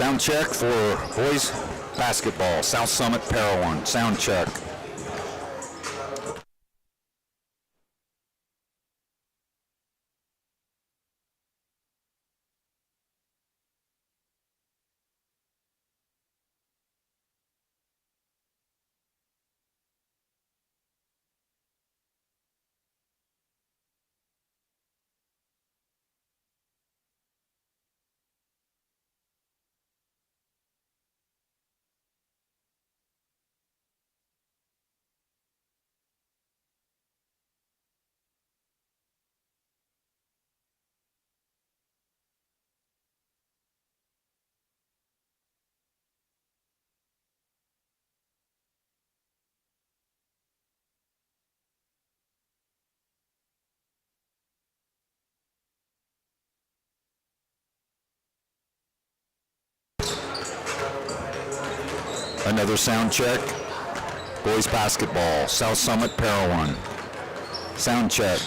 Sound check for boys basketball. South Summit, Parowan. Sound check. Another sound check. Boys basketball. South Summit, Parowan. Sound check.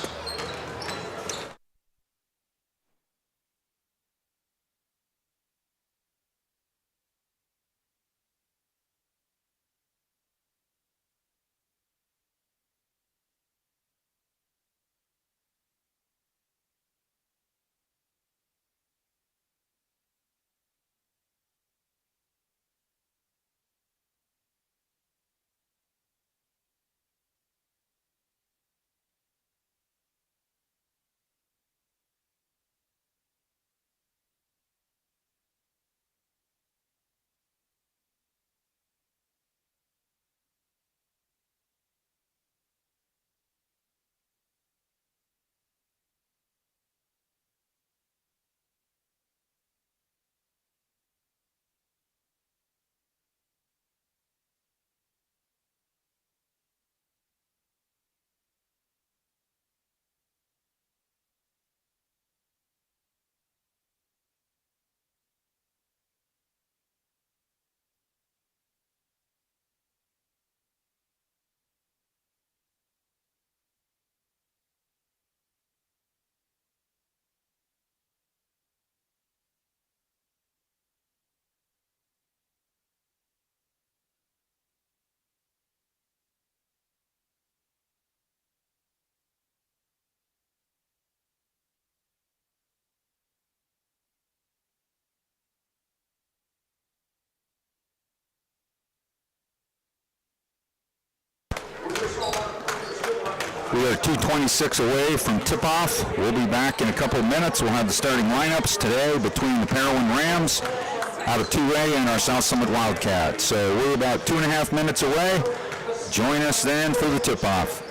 We are 2:26 away from tip-off. We'll be back in a couple of minutes. We'll have the starting lineups today between the Parowan Rams out of 2A and our South Summit Wildcats. So we're about 2.5 minutes away. Join us then for the tip-off.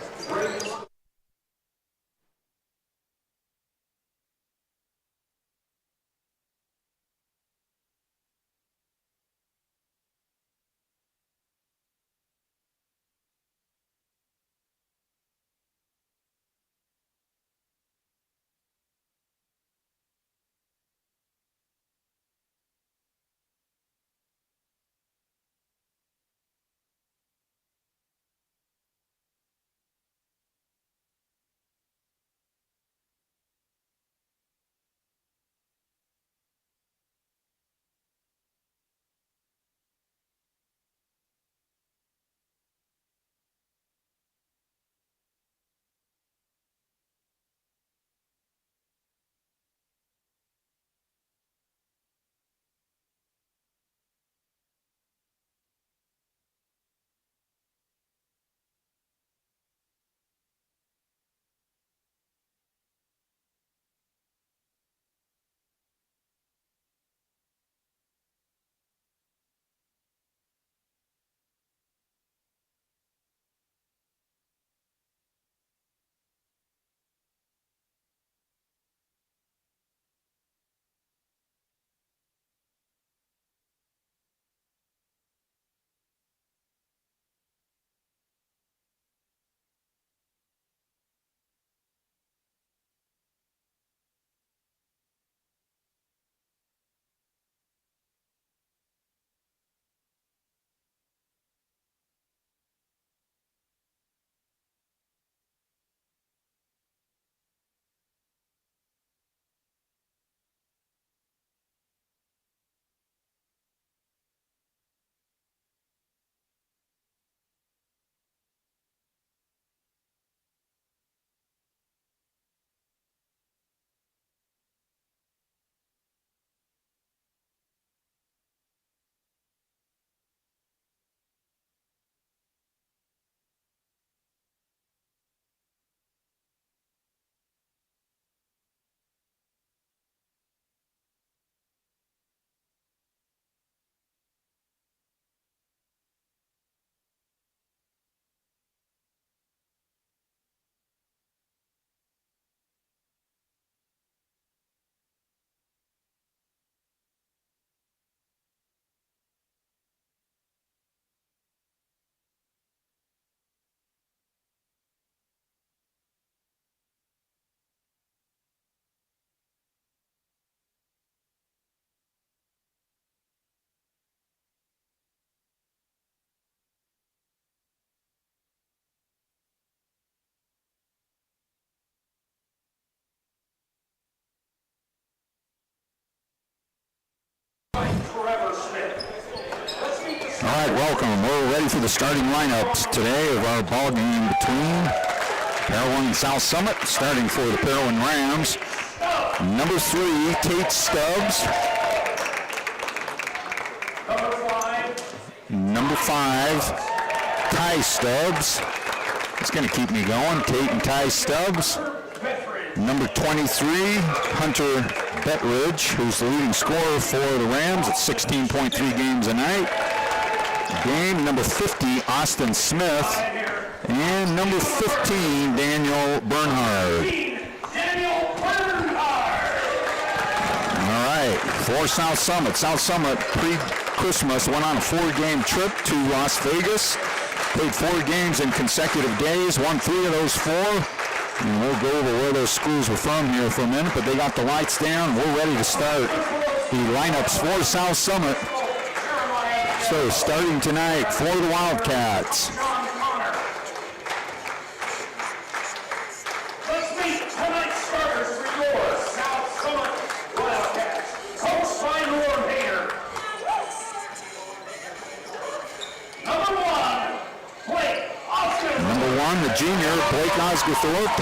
right, welcome. We're ready for the starting lineups today of our ball game between Parowan and South Summit. Starting for the Parowan Rams, number 3, Tate Stubbs. Number 5, Ty Stubbs. It's going to keep me going. Tate and Ty Stubbs. Number 23, Hunter Betridge, who's the leading scorer for the Rams at 16.3 games a night. Game number 50, Austin Smith. And number 15, Daniel Bernhard. All right, for South Summit. South Summit, pre-Christmas, went on a 4-game trip to Las Vegas. Played 4 games in consecutive days, won 3 of those 4. And we'll go over where those schools were from here for a minute, but they got the lights down. We're ready to start the lineups for South Summit. So starting tonight for the Wildcats. Let's meet tonight's starters for your South Summit Wildcats. Coached by Norm Hager. Number 1, Blake Osgood. Number 1, the junior, Blake Osgothorpe.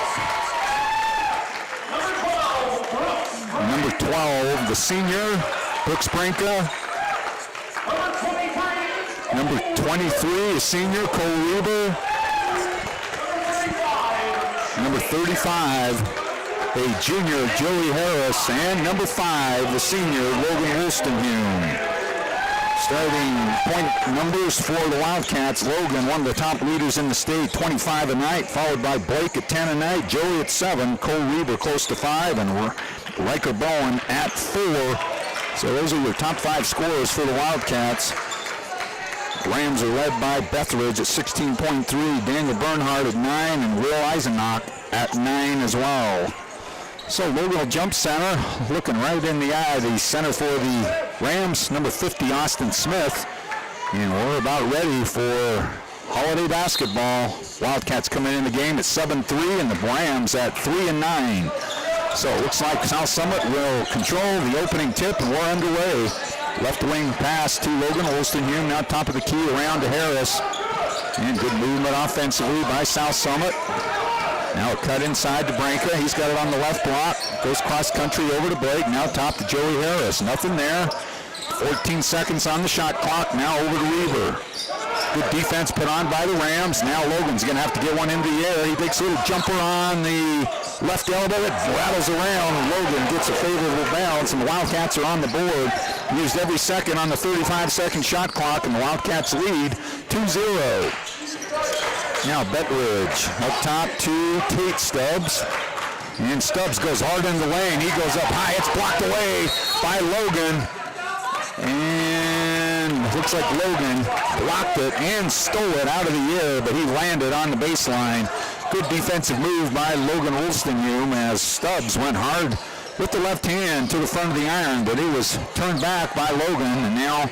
Number 12, the senior, Brooks Branca. Number 23, a senior, Cole Reber. Number 35, a junior, Joey Harris. And number 5, the senior, Logan Wolstenhume. Starting point numbers for the Wildcats, Logan, one of the top leaders in the state, 25 a night, followed by Blake at 10 a night, Joey at 7, Cole Reber close to 5, and Riker Bowen at 4. So those are your top 5 scorers for the Wildcats. Rams are led by Bethridge at 16.3, Daniel Bernhard at 9, and Will Eisenach at 9 as well. So Logan will jump center, looking right in the eye, the center for the Rams, number 50, Austin Smith. And we're about ready for holiday basketball. Wildcats coming in the game at 7-3, and the Rams at 3-9. So it looks like South Summit will control the opening tip, and we're underway. Left wing pass to Logan Wolstenhume, now top of the key around to Harris. And good movement offensively by South Summit. Now a cut inside to Branca. He's got it on the left block. Goes cross country over to Blake. Now top to Joey Harris. Nothing there. 14 seconds on the shot clock. Now over to Reber. Good defense put on by the Rams. Now Logan's going to have to get one into the air. He takes a little jumper on the left elbow. It rattles around. Logan gets a favorable bounce, and the Wildcats are on the board. Used every second on the 35-second shot clock, and the Wildcats lead 2-0. Now Betridge up top to Tate Stubbs. And Stubbs goes hard in the lane. He goes up high. It's blocked away by Logan. And looks like Logan blocked it and stole it out of the air, but he landed on the baseline. Good defensive move by Logan Wolstenhume as Stubbs went hard with the left hand to the front of the iron, but it was turned back by Logan, and now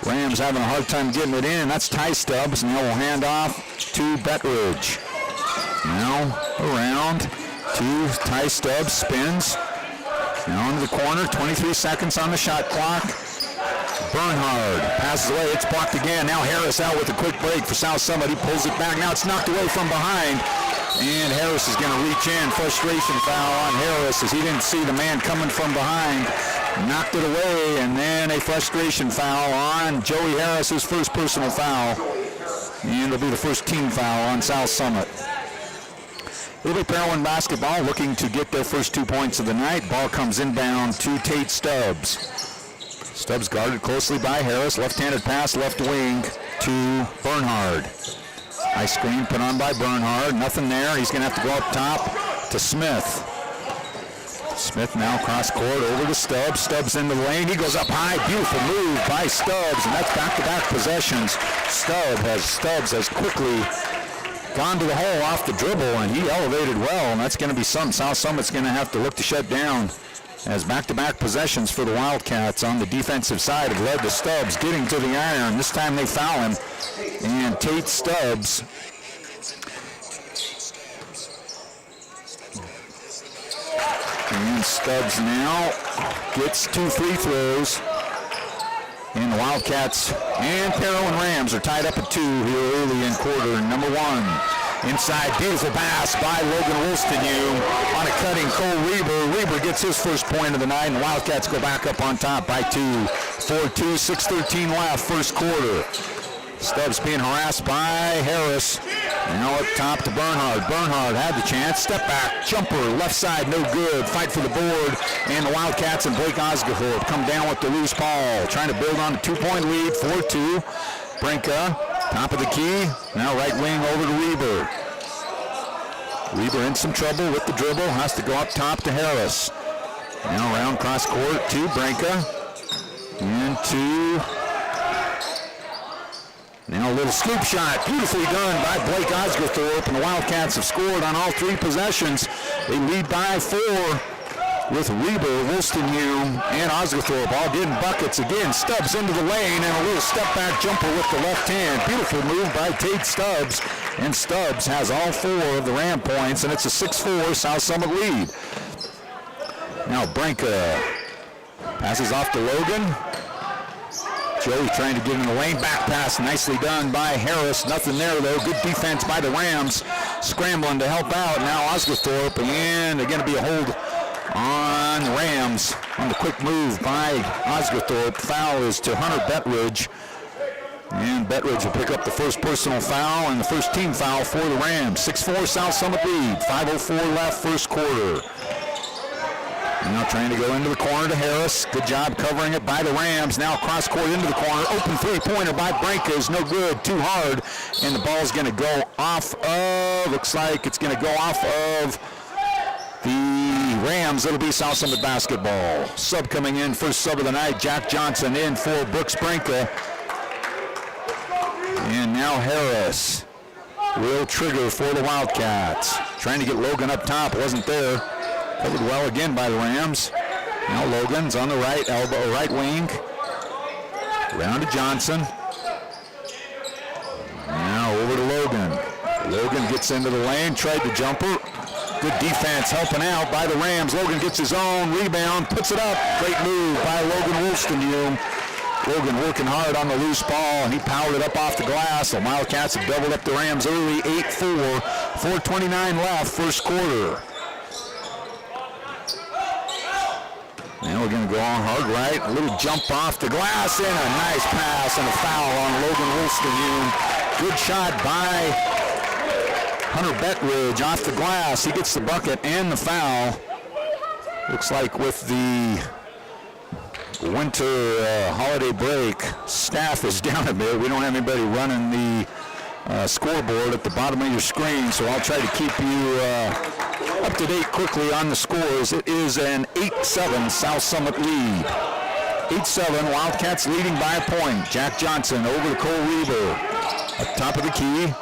Rams having a hard time getting it in. That's Ty Stubbs. Now we'll hand off to Betridge. Now around to Ty Stubbs. Spins. Now into the corner. 23 seconds on the shot clock. Bernhard passes away. It's blocked again. Now Harris out with a quick break for South Summit. He pulls it back. Now it's knocked away from behind. And Harris is going to reach in. Frustration foul on Harris as he didn't see the man coming from behind. Knocked it away, and then a frustration foul on Joey Harris, his first personal foul. And it'll be the first team foul on South Summit. It'll be Parowan basketball looking to get their first 2 points of the night. Ball comes inbound to Tate Stubbs. Stubbs guarded closely by Harris. Left-handed pass, left wing to Bernhard. High screen put on by Bernhard. Nothing there. He's going to have to go up top to Smith. Smith now cross court over to Stubbs. Stubbs in the lane. He goes up high. Beautiful move by Stubbs, and that's back-to-back possessions. Stubbs has quickly gone to the hole off the dribble, and he elevated well, and that's going to be something South Summit's going to have to look to shut down, as back-to-back possessions for the Wildcats on the defensive side have led to Stubbs getting to the iron. This time they foul him, and Tate Stubbs now gets 2 free throws. And the Wildcats and Parowan Rams are tied up at 2 here early in quarter number 1. Inside, beautiful pass by Logan Wolstenhue on a cutting Cole Reber. Reber gets his first point of the night, and the Wildcats go back up on top by 2. 4-2, 6:13 left, first quarter. Stubbs being harassed by Harris. Now up top to Bernhard. Bernhard had the chance. Step back, jumper, left side, no good. Fight for the board, and the Wildcats and Blake Osgathorpe come down with the loose ball. Trying to build on a 2-point lead, 4-2. Brinka, top of the key. Now right wing over to Reber. Reber in some trouble with the dribble. Has to go up top to Harris. Now around cross court to Brinka. Into... Now a little scoop shot, beautifully done by Blake Osgathorpe, and the Wildcats have scored on all 3 possessions. They lead by 4 with Reber, Wolstenhue, and Osgathorpe all getting buckets. Again, Stubbs into the lane, and a little step-back jumper with the left hand. Beautiful move by Tate Stubbs, and Stubbs has all 4 of the Ram points, and it's a 6-4 South Summit lead. Now Brinka passes off to Logan. Joey trying to get in the lane, back pass, nicely done by Harris. Nothing there though, good defense by the Rams. Scrambling to help out, now Osgathorpe, and they're going to be a hold on the Rams on the quick move by Osgathorpe. Foul is to Hunter Betridge, and Betridge will pick up the first personal foul and the first team foul for the Rams. 6-4 South Summit lead, 5:04 left, first quarter. Now trying to go into the corner to Harris. Good job covering it by the Rams. Now cross court into the corner. Open three-pointer by Brinka is no good. Too hard. And the ball's going to go off of, looks like it's going to go off of the Rams. It'll be South Summit basketball. Sub coming in, first sub of the night. Jack Johnson in for Brooks Brinka. And now Harris will trigger for the Wildcats. Trying to get Logan up top. Wasn't there. Covered well again by the Rams. Now Logan's on the right elbow, right wing. Round to Johnson. Now over to Logan. Logan gets into the lane, tried the jumper. Good defense helping out by the Rams. Logan gets his own rebound, puts it up. Great move by Logan Wolstenhue. Logan working hard on the loose ball, and he powered it up off the glass. The Wildcats have doubled up the Rams early, 8-4. 4:29 left, first quarter. Now we're going to go on hard right. A little jump off the glass and a nice pass and a foul on Logan Wolstenhue. Good shot by Hunter Betridge off the glass. He gets the bucket and the foul. Looks like with the winter holiday break, staff is down a bit. We don't have anybody running the scoreboard at the bottom of your screen, so I'll try to keep you up to date quickly on the scores. It is an 8-7 South Summit lead. 8-7, Wildcats leading by a point. Jack Johnson over to Cole Reber. Up top of the key.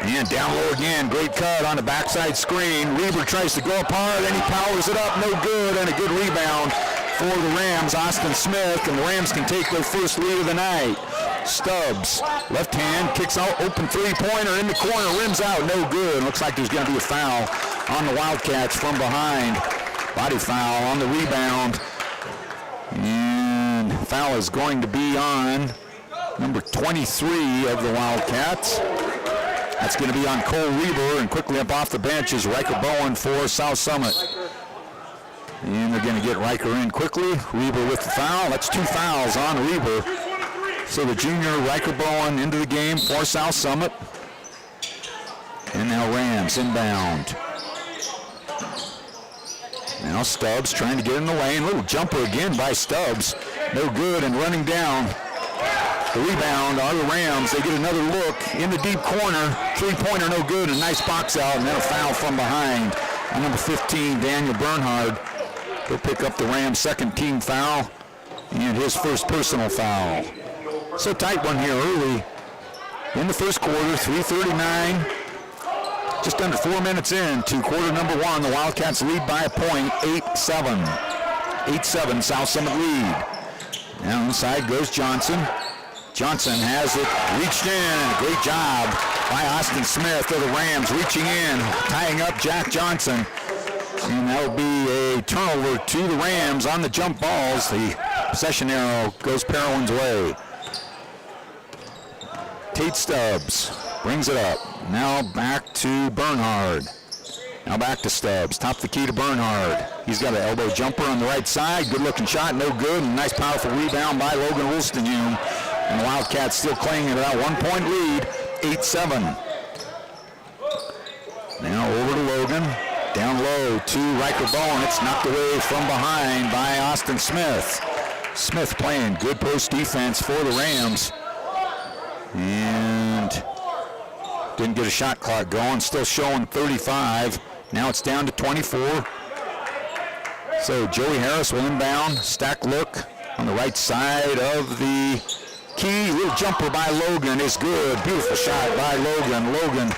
And down low again. Great cut on the backside screen. Reber tries to go up hard, and he powers it up. No good, and a good rebound for the Rams. Austin Smith, and the Rams can take their first lead of the night. Stubbs, left hand, kicks out, open three-pointer in the corner, rims out, no good. Looks like there's going to be a foul on the Wildcats from behind. Body foul on the rebound. And foul is going to be on number 23 of the Wildcats. That's going to be on Cole Reber, and quickly up off the bench is Riker Bowen for South Summit. And they're going to get Riker in quickly. Reber with the foul. That's 2 fouls on Reber. So the junior Riker Bowen into the game for South Summit. And now Rams inbound. Now Stubbs trying to get in the lane. Little jumper again by Stubbs. No good, and running down. The rebound are the Rams. They get another look in the deep corner. Three-pointer no good. A nice box out, and then a foul from behind on number 15, Daniel Bernhard. He'll pick up the Rams' second team foul and his first personal foul. So tight one here early in the first quarter, 3:39. Just under 4 minutes in to quarter number 1. The Wildcats lead by a point, 8-7. 8-7, South Summit lead. Now inside goes Johnson. Johnson has it reached in, and a great job by Austin Smith of the Rams, reaching in, tying up Jack Johnson. And that'll be a turnover to the Rams on the jump balls. The possession arrow goes Parowan's way. Tate Stubbs brings it up. Now back to Bernhard. Now back to Stubbs. Top of the key to Bernhard. He's got an elbow jumper on the right side. Good looking shot, no good. And nice powerful rebound by Logan Wolstenhume. And the Wildcats still clinging to that 1 point lead, 8-7. Now over to Logan. Down low to Riker Bowen. It's knocked away from behind by Austin Smith. Smith playing good post defense for the Rams. And didn't get a shot clock going. Still showing 35. Now it's down to 24. So Joey Harris will inbound. Stack look on the right side of the key. Little jumper by Logan is good. Beautiful shot by Logan. Logan,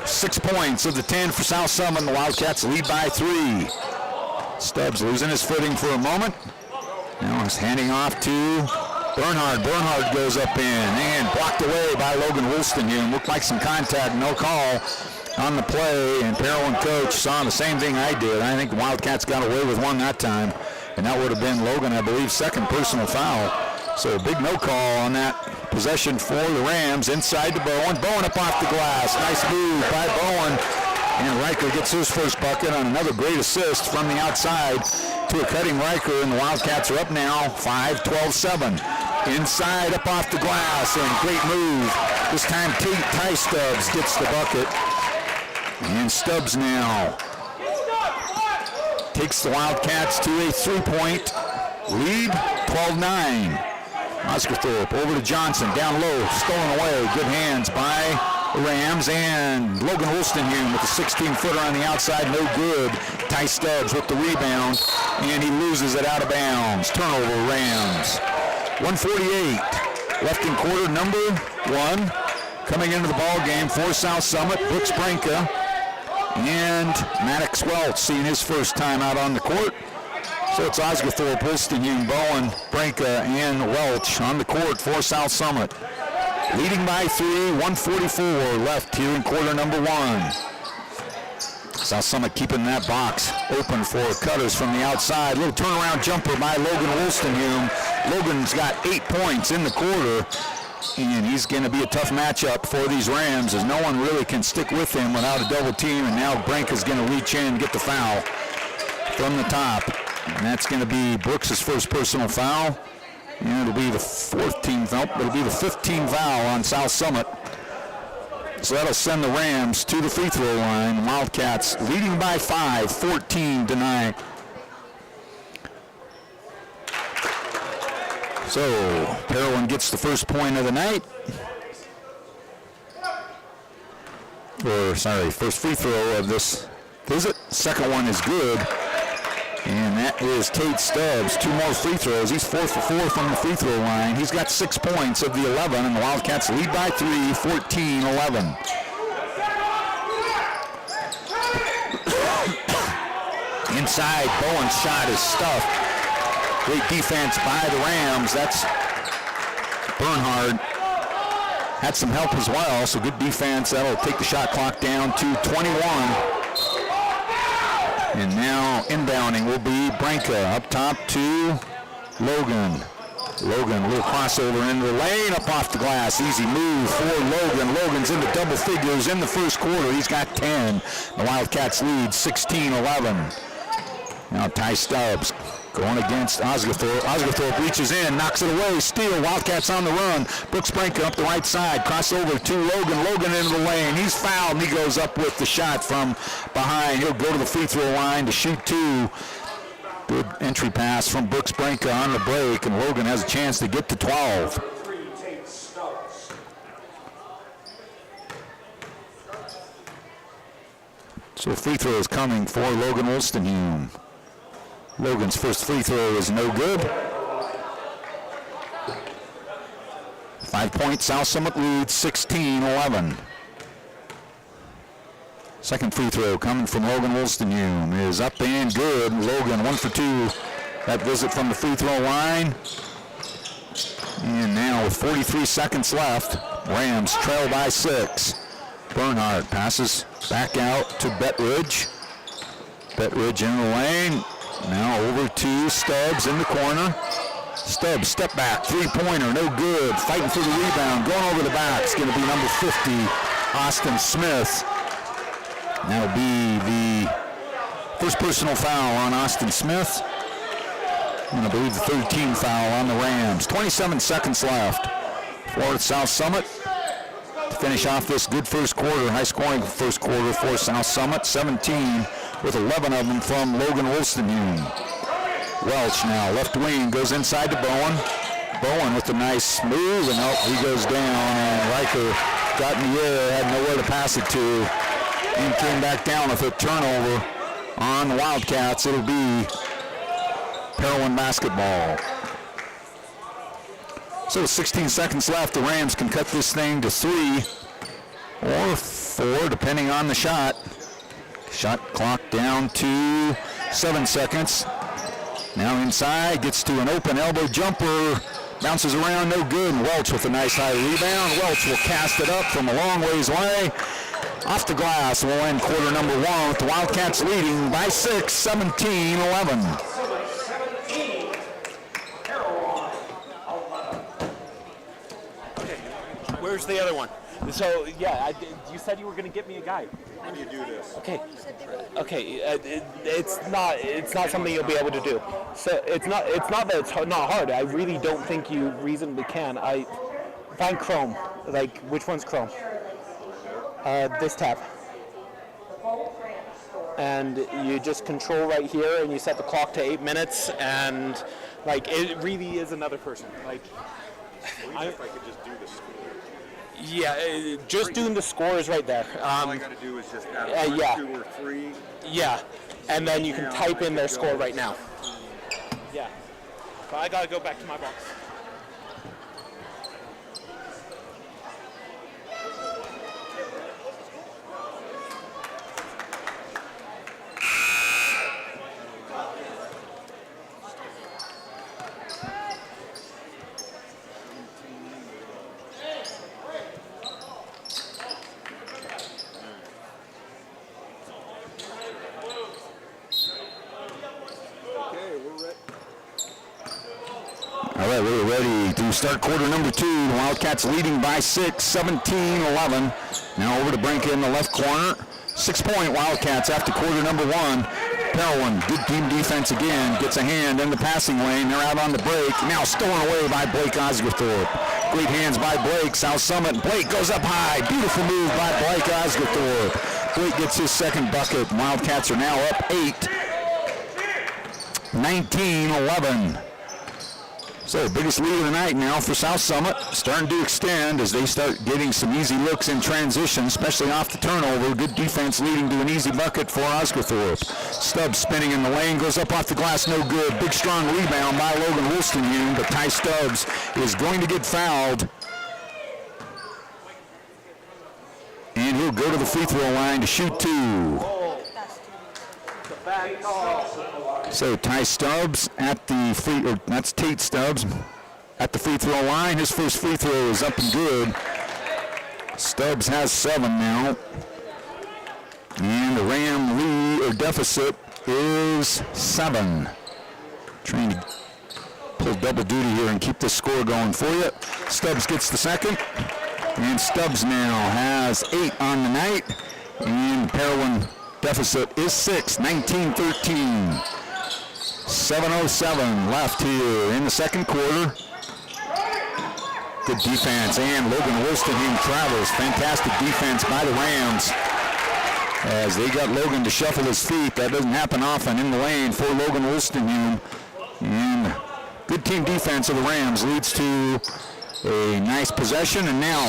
6 points of the 10 for South Summit. The Wildcats lead by 3. Stubbs losing his footing for a moment. Now he's handing off to Bernhard. Bernhard goes up in and blocked away by Logan Wolstenhume. Looked like some contact, no call on the play, and Parowan coach saw the same thing I did. I think the Wildcats got away with one that time, and that would have been Logan, I believe, second personal foul. So a big no call on that possession for the Rams. Inside to Bowen. Bowen up off the glass. Nice move by Bowen. And Riker gets his first bucket on another great assist from the outside to a cutting Riker, and the Wildcats are up now 5-12-7. Inside up off the glass, and great move. This time Ty Stubbs gets the bucket. And Stubbs now takes the Wildcats to a 3-point lead, 12-9. Oscarthorpe over to Johnson, down low, stolen away. Good hands by the Rams, and Logan Wolstenhume with a 16-footer on the outside, no good. Ty Stubbs with the rebound, and he loses it out of bounds. Turnover, Rams. 1:48 left in quarter number 1. Coming into the ball game for South Summit, Brooks Branca and Maddox Welch seeing his first time out on the court. So it's Oscarthorpe, Wolstenhume, Bowen, Branca, and Welch on the court for South Summit. Leading by 3, 1:44 left here in quarter number 1. South Summit keeping that box open for cutters from the outside. Little turnaround jumper by Logan Wolstenhume. Logan's got 8 points in the quarter, and he's going to be a tough matchup for these Rams as no one really can stick with him without a double team, and now Branca's going to reach in and get the foul from the top. And that's going to be Brooks' first personal foul. And it'll be the 14th, nope, it'll be the 15th foul on South Summit. So that'll send the Rams to the free throw line. Wildcats leading by 5, 14-9. So Parowan gets the first point of the night. First free throw of this visit. Second one is good. And that is Tate Stubbs. 2 more free throws. He's 4 for 4 from the free throw line. He's got 6 points of the 11, and the Wildcats lead by 3, 14-11. Inside, Bowen's shot is stuffed. Great defense by the Rams. That's Bernhard. Had some help as well, so good defense. That'll take the shot clock down to 21. And now inbounding will be Branca. Up top to Logan. Logan, a little crossover into the lane, up off the glass. Easy move for Logan. Logan's into double figures in the first quarter. He's got 10. The Wildcats lead 16-11. Now Ty Stubbs going against Oscarthorpe. Oscarthorpe reaches in, knocks it away, steal. Wildcats on the run. Brooks Branca up the right side, crossover to Logan. Logan into the lane. He's fouled, and he goes up with the shot from behind. He'll go to the free throw line to shoot 2. Good entry pass from Brooks Branca on the break, and Logan has a chance to get to 12. So free throw is coming for Logan Wolstenhume. Logan's first free throw is no good. 5 points, South Summit leads 16-11. Second free throw coming from Logan Wolstenhume is up and good. Logan 1 for 2. That visit from the free throw line. And now with 43 seconds left, Rams trail by 6. Bernhard passes back out to Bettridge. Betridge in the lane. Now over to Stubbs in the corner. Stubbs, step back, three-pointer, no good. Fighting for the rebound, going over the back. It's going to be number 50, Austin Smith. That'll be the first personal foul on Austin Smith. And I believe the 13th foul on the Rams. 27 seconds left for South Summit to finish off this good first quarter, high-scoring first quarter for South Summit. 17 with 11 of them from Logan Wolstenhume. Welch now, left wing, goes inside to Bowen. Bowen with a nice move, and he goes down. And Riker got in the air, had nowhere to pass it to, and came back down with a turnover on the Wildcats. It'll be Parowan basketball. So 16 seconds left. The Rams can cut this thing to 3 or 4, depending on the shot. Shot clock down to 7 seconds. Now inside, gets to an open elbow jumper, bounces around, no good, and Welch with a nice high rebound. Welch will cast it up from a long ways away. Off the glass, we'll end quarter number 1 with the Wildcats leading by 6, 17-11. Okay, where's the other one? So, yeah, you said you were going to get me a guy. How do you do this? Okay. It's not something you'll be able to do. So it's not that it's not hard. I really don't think you reasonably can. I find Chrome. Like, which one's Chrome? This tab. And you just control right here, and you set the clock to 8 minutes, and like it really is another person. Like, If I could just do the score. yeah, just doing the score is right there. All I got to do is just add 1, yeah. 2, or 3. Yeah, and then you can type in their score right now. Yeah, but I gotta go back to my box. All right, we're ready to start quarter number 2. The Wildcats leading by 6, 17-11. Now over to Brinka in the left corner. 6-point Wildcats after quarter number 1. Parowan, good team defense again, gets a hand in the passing lane. They're out on the break. Now stolen away by Blake Osgothorpe. Great hands by Blake. South Summit. Blake goes up high. Beautiful move by Blake Osgothorpe. Blake gets his second bucket. Wildcats are now up 8. 19-11. So biggest lead of the night now for South Summit, starting to extend as they start getting some easy looks in transition, especially off the turnover. Good defense leading to an easy bucket for Osgothorpe. Stubbs spinning in the lane, goes up off the glass, no good. Big strong rebound by Logan Wolstenhume, but Ty Stubbs is going to get fouled. And he'll go to the free throw line to shoot 2. So Ty Stubbs at the that's Tate Stubbs at the free throw line. His first free throw is up and good. Stubbs has 7 now. And the Ram lead or deficit is 7. Trying to pull double duty here and keep this score going for you. Stubbs gets the second. And Stubbs now has 8 on the night. And Parowan deficit is 6, 19-13. 7:07 left here in the second quarter. Good defense, and Logan Wolstenhume travels. Fantastic defense by the Rams as they got Logan to shuffle his feet. That doesn't happen often in the lane for Logan Wolstenhume. And good team defense of the Rams leads to a nice possession, and now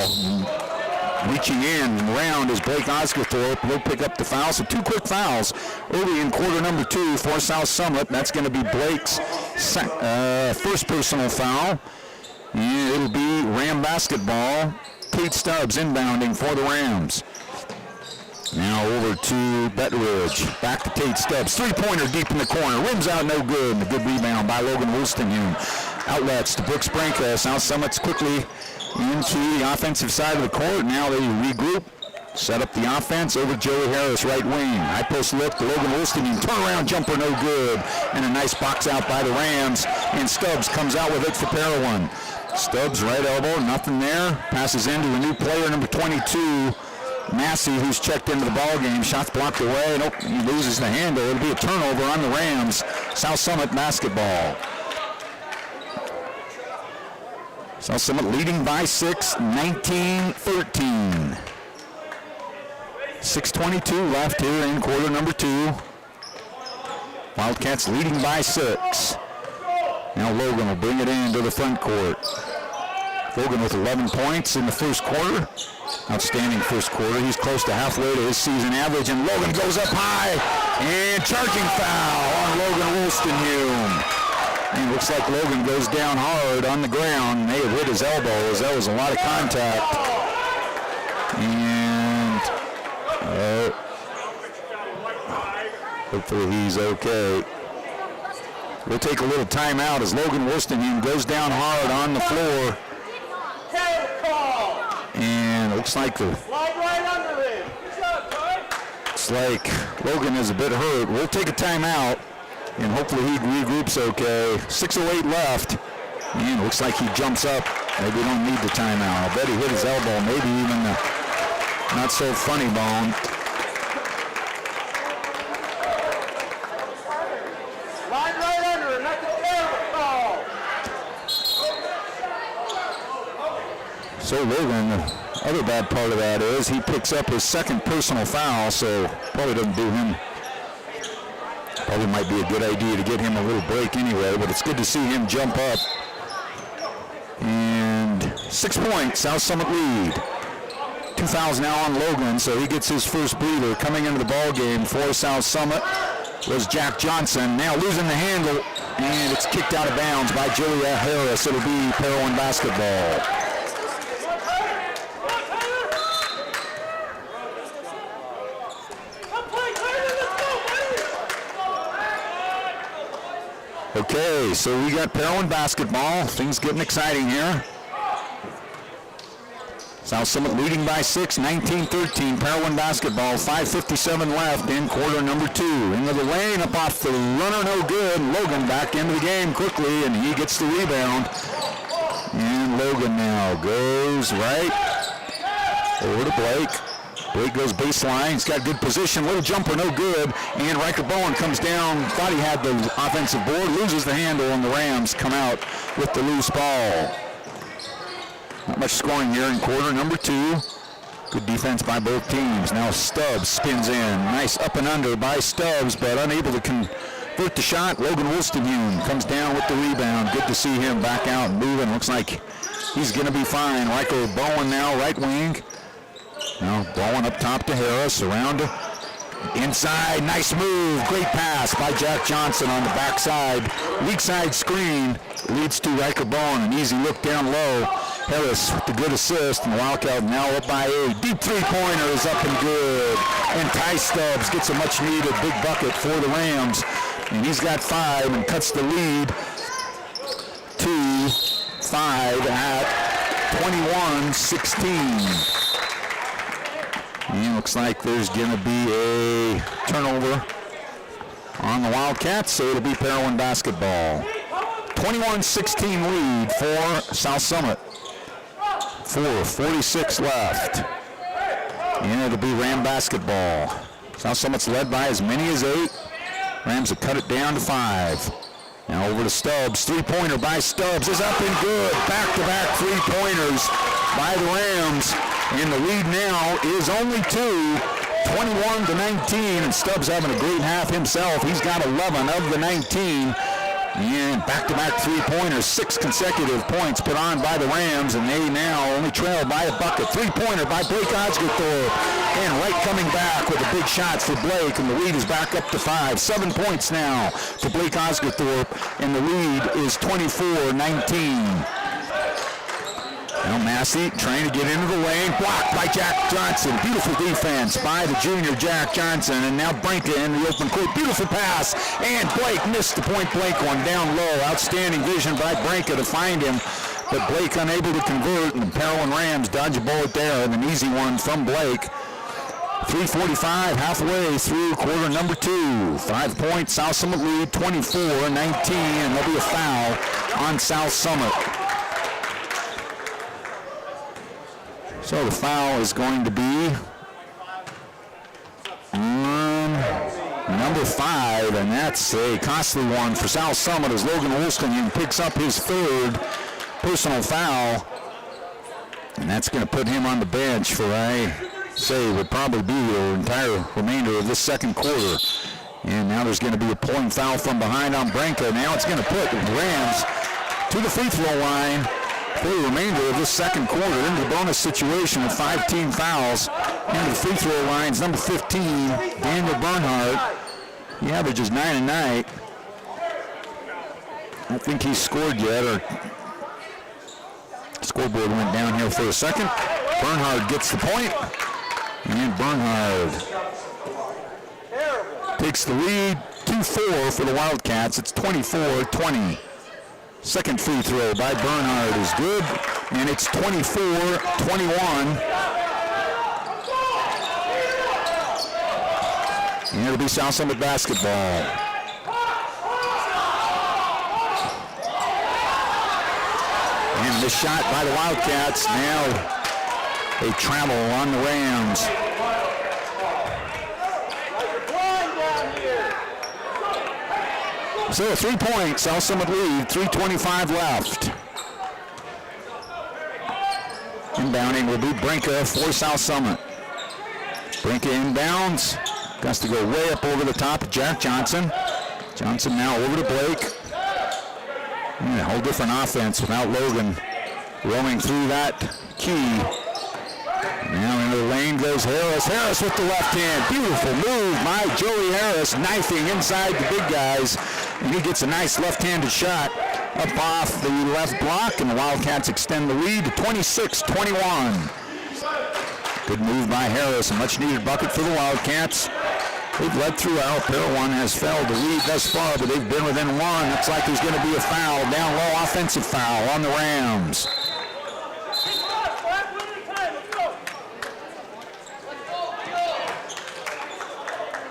reaching in around is Blake Osgothorpe. He'll pick up the foul. So 2 quick fouls early in quarter number 2 for South Summit. That's going to be Blake's first personal foul. And it'll be Ram basketball. Tate Stubbs inbounding for the Rams. Now over to Betridge. Back to Tate Stubbs. 3-pointer deep in the corner. Rims out, no good. And a good rebound by Logan Wolstenhume. Outlets to Brooks Brinka. South Summit's quickly into the offensive side of the court. Now they regroup. Set up the offense over Joey Harris, right wing. High post look to Logan Wilson. Turnaround jumper, no good. And a nice box out by the Rams. And Stubbs comes out with it for Parowan. Stubbs, right elbow, nothing there. Passes into the new player, number 22, Massey, who's checked into the ball game. Shots blocked away. Nope, he loses the handle. It'll be a turnover on the Rams. South Summit basketball. South Summit leading by 6, 19-13. 6:22 left here in quarter number 2. Wildcats leading by 6. Now Logan will bring it into the front court. Logan with 11 points in the first quarter. Outstanding first quarter. He's close to halfway to his season average, and Logan goes up high. And charging foul on Logan Wolstenhume. And it looks like Logan goes down hard on the ground. May have hit his elbows. That was a lot of contact. And hopefully he's okay. We'll take a little timeout as Logan Wolstenhume goes down hard on the floor. And it looks like Logan is a bit hurt. We'll take a timeout, and hopefully he regroups okay. 6:08 left, and it looks like he jumps up. Maybe we don't need the timeout. I bet he hit his elbow, maybe even the not so funny bone. Slide right under him, that's a terrible call. So Logan, the other bad part of that is he picks up his second personal foul, so probably doesn't do him. Probably might be a good idea to get him a little break anyway, but it's good to see him jump up. And 6 points, South Summit lead. 2 fouls now on Logan, so he gets his first breather. Coming into the ball game for South Summit was Jack Johnson. Now losing the handle, and it's kicked out of bounds by Joey Harris. It'll be Parowan basketball. Okay, so we got Parowan basketball. Things getting exciting here. South Summit leading by 6, 19-13. Parowan basketball, 5:57 left in quarter number 2. Into the lane, up off the runner, no good. Logan back into the game quickly, and he gets the rebound. And Logan now goes right over to Blake. Blake goes baseline. He's got good position. Little jumper, no good. And Riker Bowen comes down. Thought he had the offensive board. Loses the handle, and the Rams come out with the loose ball. Not much scoring here in quarter number 2. Good defense by both teams. Now Stubbs spins in. Nice up and under by Stubbs, but unable to convert the shot. Logan Wolstenhume comes down with the rebound. Good to see him back out and moving. Looks like he's going to be fine. Riker Bowen now, right wing. Now Bowen up top to Harris, around to inside, nice move, great pass by Jack Johnson on the backside. Weak side screen leads to Riker Bowen, an easy look down low. Harris with the good assist, and Wildcat now up by 8. Deep three-pointer is up and good. And Ty Stubbs gets a much-needed big bucket for the Rams. And he's got 5 and cuts the lead to 5 at 21-16. And looks like there's going to be a turnover on the Wildcats, so it'll be Parowan basketball. 21-16 lead for South Summit. 4:46 left. And it'll be Ram basketball. South Summit's led by as many as 8. Rams have cut it down to 5. Now over to Stubbs. Three-pointer by Stubbs is up and good. Back-to-back three-pointers by the Rams. And the lead now is only 2, 21-19. And Stubbs having a great half himself. He's got 11 of the 19. And back-to-back three-pointers, 6 consecutive points put on by the Rams, and they now only trail by a bucket. Three-pointer by Blake Osgothorpe. And Wright coming back with a big shot for Blake, and the lead is back up to 5. 7 points now to Blake Osgothorpe, and the lead is 24-19. Now Massey trying to get into the lane, blocked by Jack Johnson. Beautiful defense by the junior Jack Johnson, and now Branca in the open court. Beautiful pass, and Blake missed the point-blank one down low. Outstanding vision by Branca to find him, but Blake unable to convert, and the Parowan Rams dodge a bullet there, and an easy one from Blake. 3:45 halfway through quarter number 2. 5 points, South Summit lead, 24-19, and there'll be a foul on South Summit. So the foul is going to be on number 5, and that's a costly one for South Summit as Logan Woolston picks up his 3rd personal foul. And that's going to put him on the bench for, I say, would probably be the entire remainder of this second quarter. And now there's going to be a pulling foul from behind on Branca. Now it's going to put the Rams to the free throw line for the remainder of this second quarter into the bonus situation with 5 team fouls. Into the free throw lines, number 15, Daniel Bernhardt. He averages 9 a night. I don't think he's scored yet, or scoreboard went down here for a second. Bernhard gets the point, and Bernhard takes the lead, 2-4 for the Wildcats. It's 24-20. Second free throw by Bernhard is good, and it's 24-21. And it'll be South Summit basketball. And this shot by the Wildcats. Now they travel on the Rams. So a 3-point South Summit lead, 3:25 left. Inbounding will be Branca for South Summit. Branca inbounds. Has to go way up over the top of Jack Johnson. Johnson now over to Blake. And a whole different offense without Logan roaming through that key. Now into the lane goes Harris. Harris with the left hand. Beautiful move by Joey Harris, knifing inside the big guys. And he gets a nice left-handed shot up off the left block, and the Wildcats extend the lead to 26-21. Good move by Harris, a much-needed bucket for the Wildcats. They've led throughout. Parowan has failed to lead thus far, but they've been within one. Looks like there's going to be a foul, down low, offensive foul on the Rams.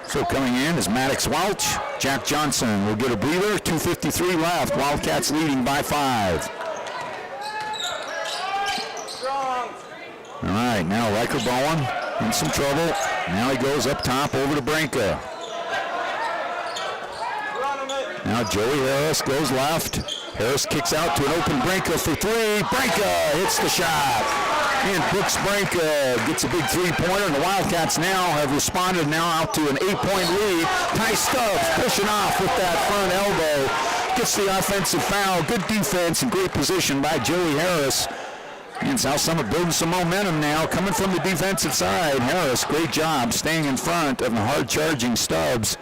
So coming in is Maddox Welch. Jack Johnson will get a breather. 2:53 left. Wildcats leading by 5. All right, now Riker Bowen in some trouble. Now he goes up top over to Branca. Now Joey Harris goes left. Harris kicks out to an open Branca for 3. Branca hits the shot. And Brooks Branca gets a big 3-pointer, and the Wildcats now have responded now out to an 8-point lead. Ty Stubbs pushing off with that front elbow. Gets the offensive foul. Good defense and great position by Joey Harris. And South Summit building some momentum now, coming from the defensive side. Harris, great job staying in front of the hard-charging Stubbs.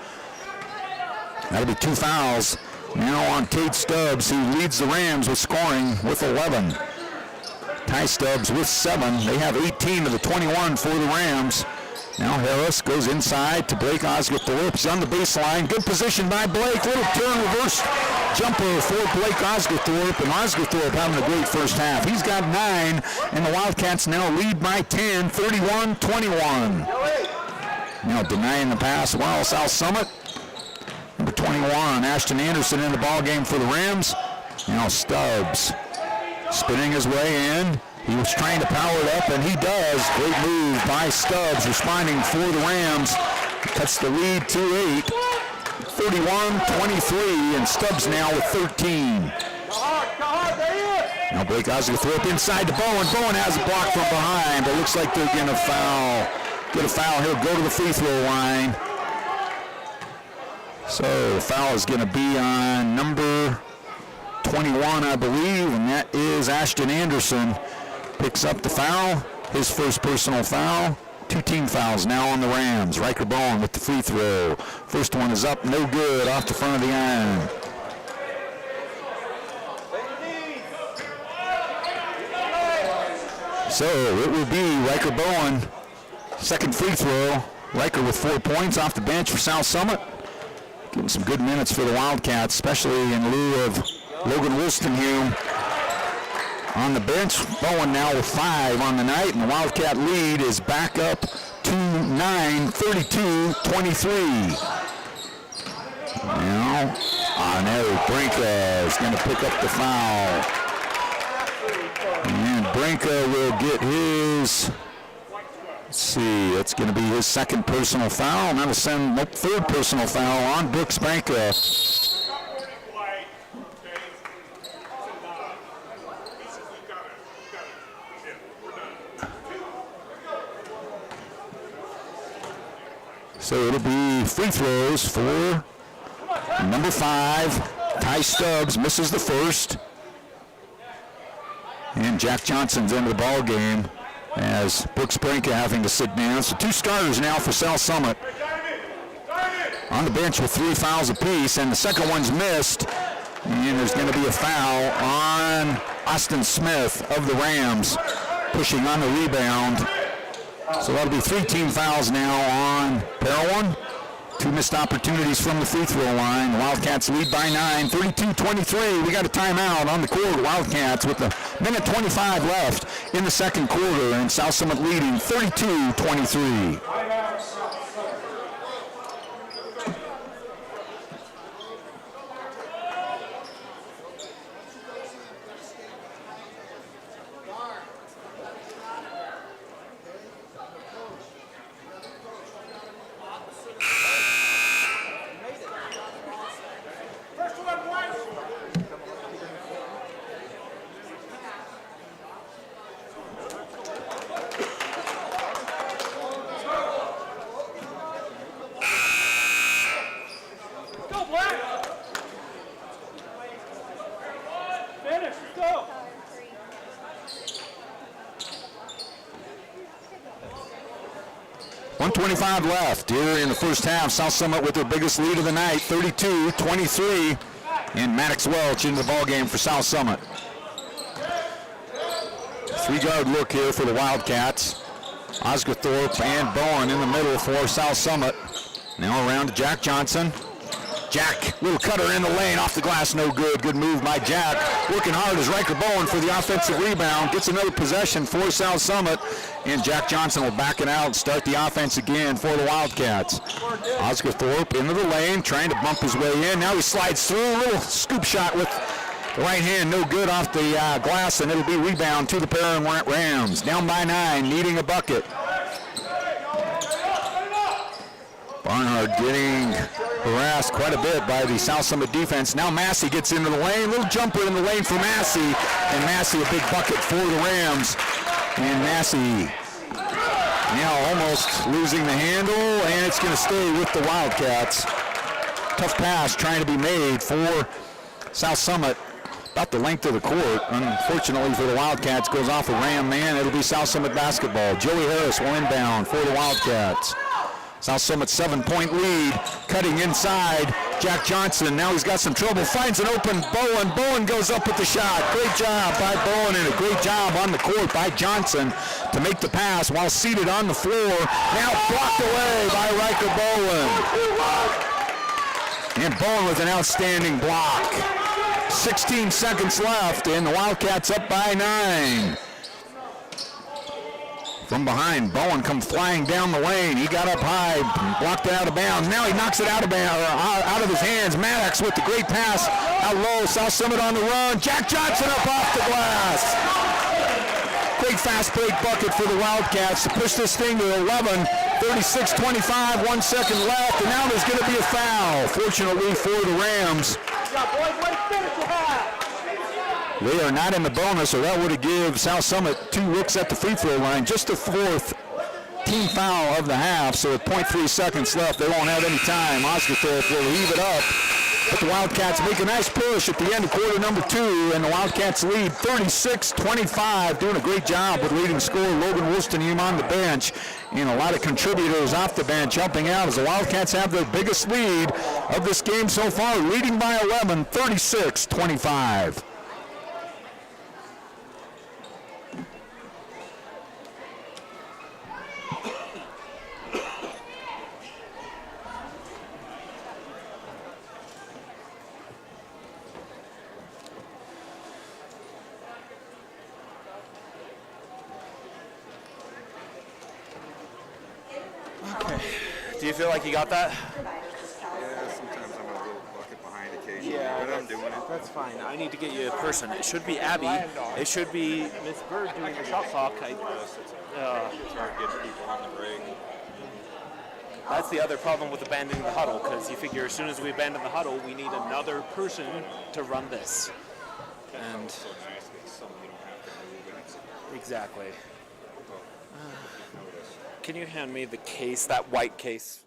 That'll be 2 fouls now on Tate Stubbs, who leads the Rams with scoring with 11. Ty Stubbs with 7. They have 18 of the 21 for the Rams. Now Harris goes inside to Blake Osgothorpe. He's on the baseline. Good position by Blake. Little turn reverse jumper for Blake Osgothorpe. And Osgothorpe having a great first half. He's got 9, and the Wildcats now lead by 10, 31-21. Now denying the pass. Well, South Summit. Number 21, Ashton Anderson in the ballgame for the Rams. Now Stubbs spinning his way in. He was trying to power it up, and he does. Great move by Stubbs, responding for the Rams. Cuts the lead to 8. 31-23, and Stubbs now with 13. Now Blake Osgothorpe inside to Bowen. Bowen has a block from behind, but looks like they're going to foul. Get a foul. He'll go to the free throw line. So the foul is going to be on number 21, I believe, and that is Ashton Anderson. Picks up the foul, his first personal foul. 2 team fouls now on the Rams. Riker Bowen with the free throw. First one is up, no good, off the front of the iron. So it will be Riker Bowen. Second free throw. Riker with 4 points off the bench for South Summit. Getting some good minutes for the Wildcats, especially in lieu of Logan Woolston on the bench. Bowen now with 5 on the night, and the Wildcat lead is back up 2-9, 32-23. Now, Brinka is going to pick up the foul. And Brinka will get his, let's see, it's going to be his second personal foul, and that'll send third personal foul on Brooks Brinka. So it'll be free throws for number 5. Ty Stubbs misses the first. And Jack Johnson's into the ball game as Brooks Brinka having to sit down. So 2 starters now for South Summit on the bench with 3 fouls apiece, and the second one's missed. And there's going to be a foul on Austin Smith of the Rams, pushing on the rebound. So that'll be 3 team fouls now on Parowan. 2 missed opportunities from the free throw line. The Wildcats lead by 9, 32-23. We got a timeout on the court. Wildcats with a minute 25 left in the second quarter, and South Summit leading 32-23. Finish, go! .25 left here in the first half. South Summit with their biggest lead of the night, 32-23. And Maddox Welch into the ballgame for South Summit. 3-guard look here for the Wildcats. Osgothorpe and Bowen in the middle for South Summit. Now around to Jack Johnson. Jack, little cutter in the lane, off the glass, no good. Good move by Jack. Working hard is Riker Bowen for the offensive rebound. Gets another possession for South Summit. And Jack Johnson will back it out and start the offense again for the Wildcats. Osgothorpe into the lane, trying to bump his way in. Now he slides through. A little scoop shot with the right hand, no good off the glass, and it'll be rebound to the Parowan Rams. Down by 9, needing a bucket. Barnhart getting harassed quite a bit by the South Summit defense. Now Massey gets into the lane. Little jumper in the lane for Massey. And Massey a big bucket for the Rams. And Massey now almost losing the handle, and it's going to stay with the Wildcats. Tough pass trying to be made for South Summit. About the length of the court. Unfortunately for the Wildcats, goes off a Ram man. It'll be South Summit basketball. Joey Harris will inbound for the Wildcats. South Summit's 7-point lead, cutting inside. Jack Johnson, now he's got some trouble, finds an open Bowen. Bowen goes up with the shot. Great job by Bowen, and a great job on the court by Johnson to make the pass while seated on the floor. Now blocked away by Riker Bowen. And Bowen with an outstanding block. 16 seconds left, and the Wildcats up by 9. From behind, Bowen come flying down the lane. He got up high, blocked it out of bounds. Now he knocks it out of his hands. Maddox with the great pass out low. South Summit on the run. Jack Johnson up off the glass. Great fast break bucket for the Wildcats to push this thing to 11. 36-25, 1 second left, and now there's going to be a foul. Fortunately for the Rams, they are not in the bonus, so that would have given South Summit 2 looks at the free throw line. Just the 4th team foul of the half, so with 0.3 seconds left, they won't have any time. Osgothorpe will heave it up, but the Wildcats make a nice push at the end of quarter number 2, and the Wildcats lead 36-25, doing a great job with leading scorer Logan Wolstenham on the bench, and a lot of contributors off the bench helping out as the Wildcats have their biggest lead of this game so far, leading by 11, 36-25. Do you feel like you got that? Yeah, sometimes I'm a little bucket behind occasionally, but I'm doing it. That's fine. I need to get you a person. It should be Abby. It should be Miss Bird doing the shot clock. It's hard getting people on the break. That's the other problem with abandoning the huddle, because you figure as soon as we abandon the huddle, we need another person to run this. And So nice that some you don't have to move, and it's exactly. Can you hand me the case, that white case?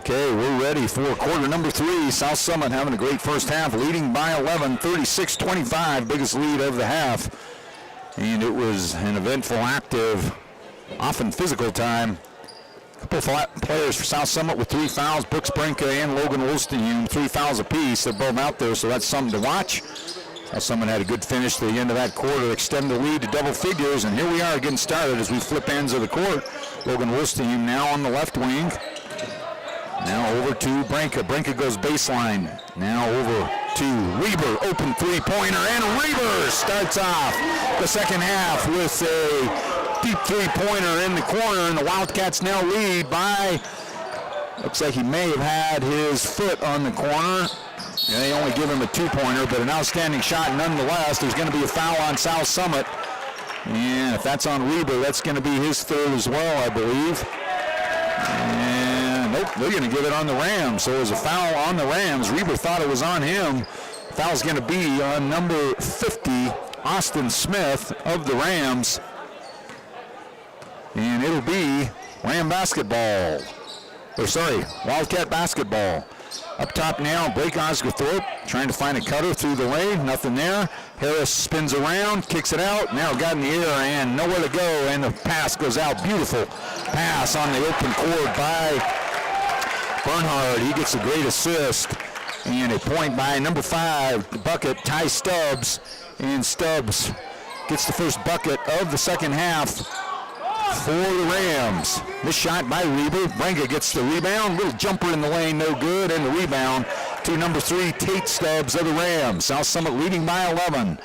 Okay, we're ready for quarter number 3. South Summit having a great first half, leading by 11, 36-25, biggest lead of the half. And it was an eventful, active, often physical time. A couple of players for South Summit with 3 fouls, Brooks Brinka and Logan Wolstenhume, 3 fouls apiece. They're both out there, so that's something to watch. South Summit had a good finish to the end of that quarter, extend the lead to double figures, and here we are getting started as we flip ends of the court. Logan Wolstenhume now on the left wing. Now over to Brinka. Brinka goes baseline. Now over to Reber. Open three-pointer, and Reber starts off the second half with a deep three-pointer in the corner, and the Wildcats now lead by, looks like he may have had his foot on the corner. Yeah, they only give him a two-pointer, but an outstanding shot nonetheless. There's going to be a foul on South Summit. And if that's on Reber, that's going to be his third as well, I believe. And nope, they're going to give it on the Rams. So it was a foul on the Rams. Reber thought it was on him. Foul's going to be on number 50, Austin Smith of the Rams. And it'll be Ram basketball. Wildcat basketball. Up top now, Blake Osgothorpe trying to find a cutter through the lane. Nothing there. Harris spins around, kicks it out. Now got in the air and nowhere to go, and the pass goes out. Beautiful pass on the open court by Bernhard. He gets a great assist. And a point by number 5, the bucket, Ty Stubbs. And Stubbs gets the first bucket of the second half for the Rams. This shot by Reber. Brinka gets the rebound. Little jumper in the lane, no good. And the rebound to number 3, Tate Stubbs of the Rams. South Summit leading by 11.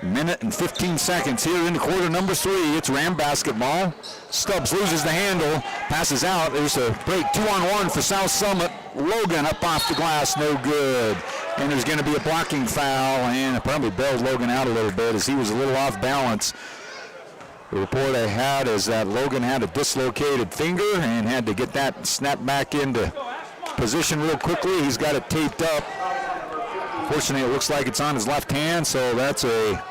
Minute and 15 seconds here in the quarter number 3. It's Ram basketball. Stubbs loses the handle, passes out. There's a break 2-on-1 for South Summit. Logan up off the glass, no good. And there's going to be a blocking foul, and it probably bailed Logan out a little bit as he was a little off balance. The report I had is that Logan had a dislocated finger and had to get that snapped back into position real quickly. He's got it taped up. Fortunately, it looks like it's on his left hand, so that's a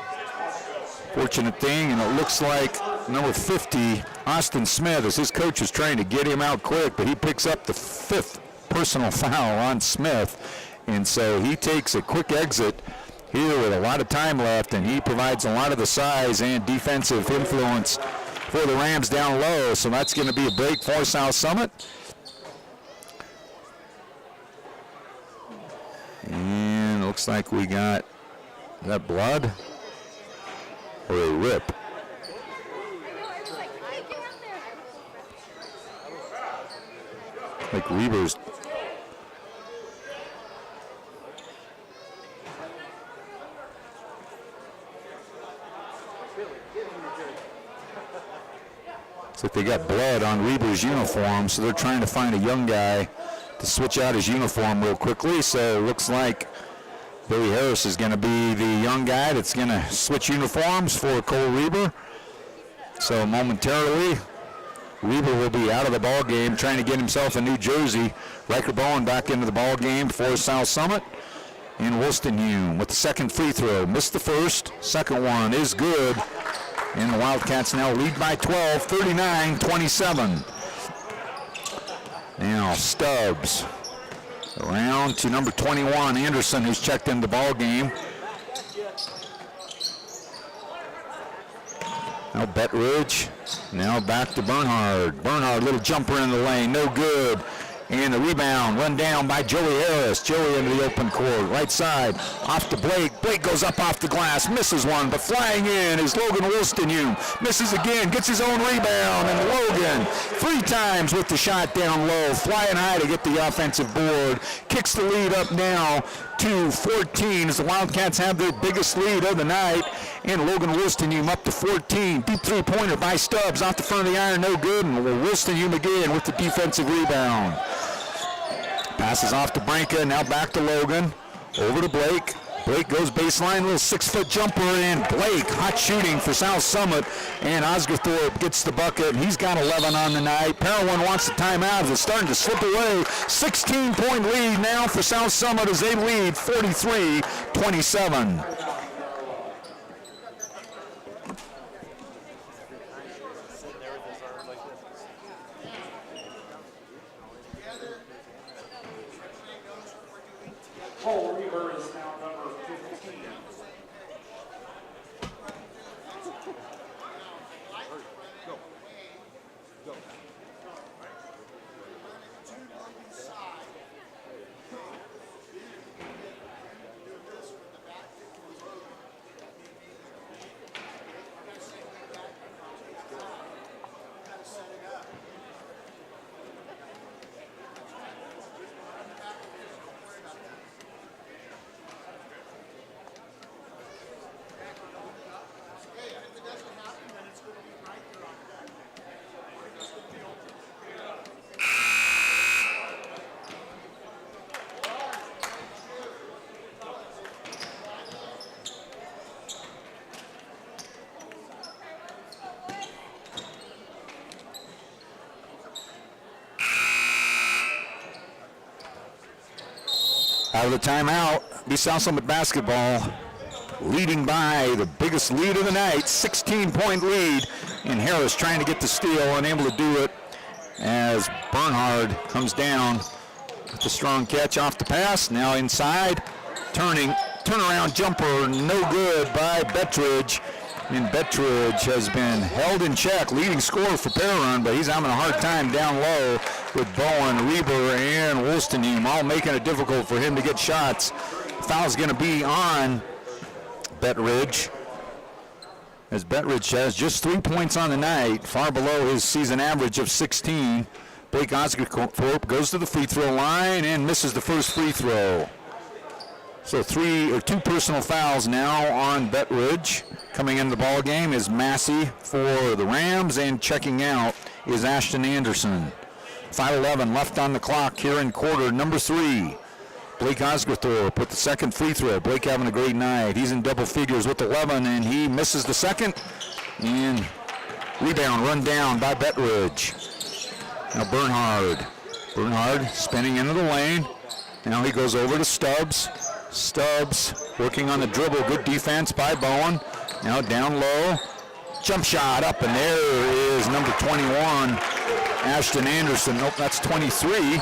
fortunate thing. And it looks like number 50, Austin Smith, as his coach is trying to get him out quick, but he picks up the 5th personal foul on Smith. And so he takes a quick exit here with a lot of time left, and he provides a lot of the size and defensive influence for the Rams down low. So that's going to be a break for South Summit. And looks like we got that blood or a rip. Like Reber's. Looks like they got blood on Reber's uniform, so they're trying to find a young guy to switch out his uniform real quickly. So it looks like Billy Harris is going to be the young guy that's going to switch uniforms for Cole Reber. So momentarily, Reber will be out of the ball game, trying to get himself a new jersey. Riker Bowen back into the ball game for South Summit. And Wolstenhume with the second free throw. Missed the first. Second one is good. And the Wildcats now lead by 12, 39-27. Now Stubbs around to number 21, Anderson, who's checked in the ball game. Now Bettridge, now back to Bernhard. Bernhard, little jumper in the lane, no good. And the rebound run down by Joey Harris. Joey into the open court, right side, off to Blake. Blake goes up off the glass, misses one, but flying in is Logan Wolstenhume. Misses again, gets his own rebound, and Logan 3 times with the shot down low, flying high to get the offensive board. Kicks the lead up now to 14 as the Wildcats have their biggest lead of the night. And Logan Wolstenhume up to 14. Deep three-pointer by Stubbs off the front of the iron, no good. And Wolstenhume again with the defensive rebound. Passes off to Brinka, now back to Logan. Over to Blake. Blake goes baseline, little 6-foot jumper in. Blake, hot shooting for South Summit. And Osgothorpe gets the bucket. He's got 11 on the night. Parowan wants the timeout. It's starting to slip away. 16-point lead now for South Summit as they lead 43-27. Cole Reaver is now number 15. Out of the timeout, be South Summit basketball leading by the biggest lead of the night, 16-point lead. And Harris trying to get the steal, unable to do it as Bernhard comes down with the strong catch off the pass. Now inside, turnaround jumper, no good by Bettridge. And Bettridge has been held in check, leading scorer for Parowan, but he's having a hard time down low with Bowen, Reber, and Wolstenheim all making it difficult for him to get shots. Foul's going to be on Bettridge, as Bettridge has just 3 points on the night, far below his season average of 16. Blake Osgothorpe goes to the free throw line and misses the first free throw. So 2 personal fouls now on Bettridge. Coming into the ball game is Massey for the Rams, and checking out is Ashton Anderson. 5:11 left on the clock here in quarter number 3. Blake Osgothorpe with the second free throw. Blake having a great night. He's in double figures with 11, and he misses the second. And rebound run down by Bettridge. Now Bernhard spinning into the lane. Now he goes over to Stubbs. Stubbs working on the dribble. Good defense by Bowen. Now down low. Jump shot up, and there is number 21, Ashton Anderson. Nope, that's 23.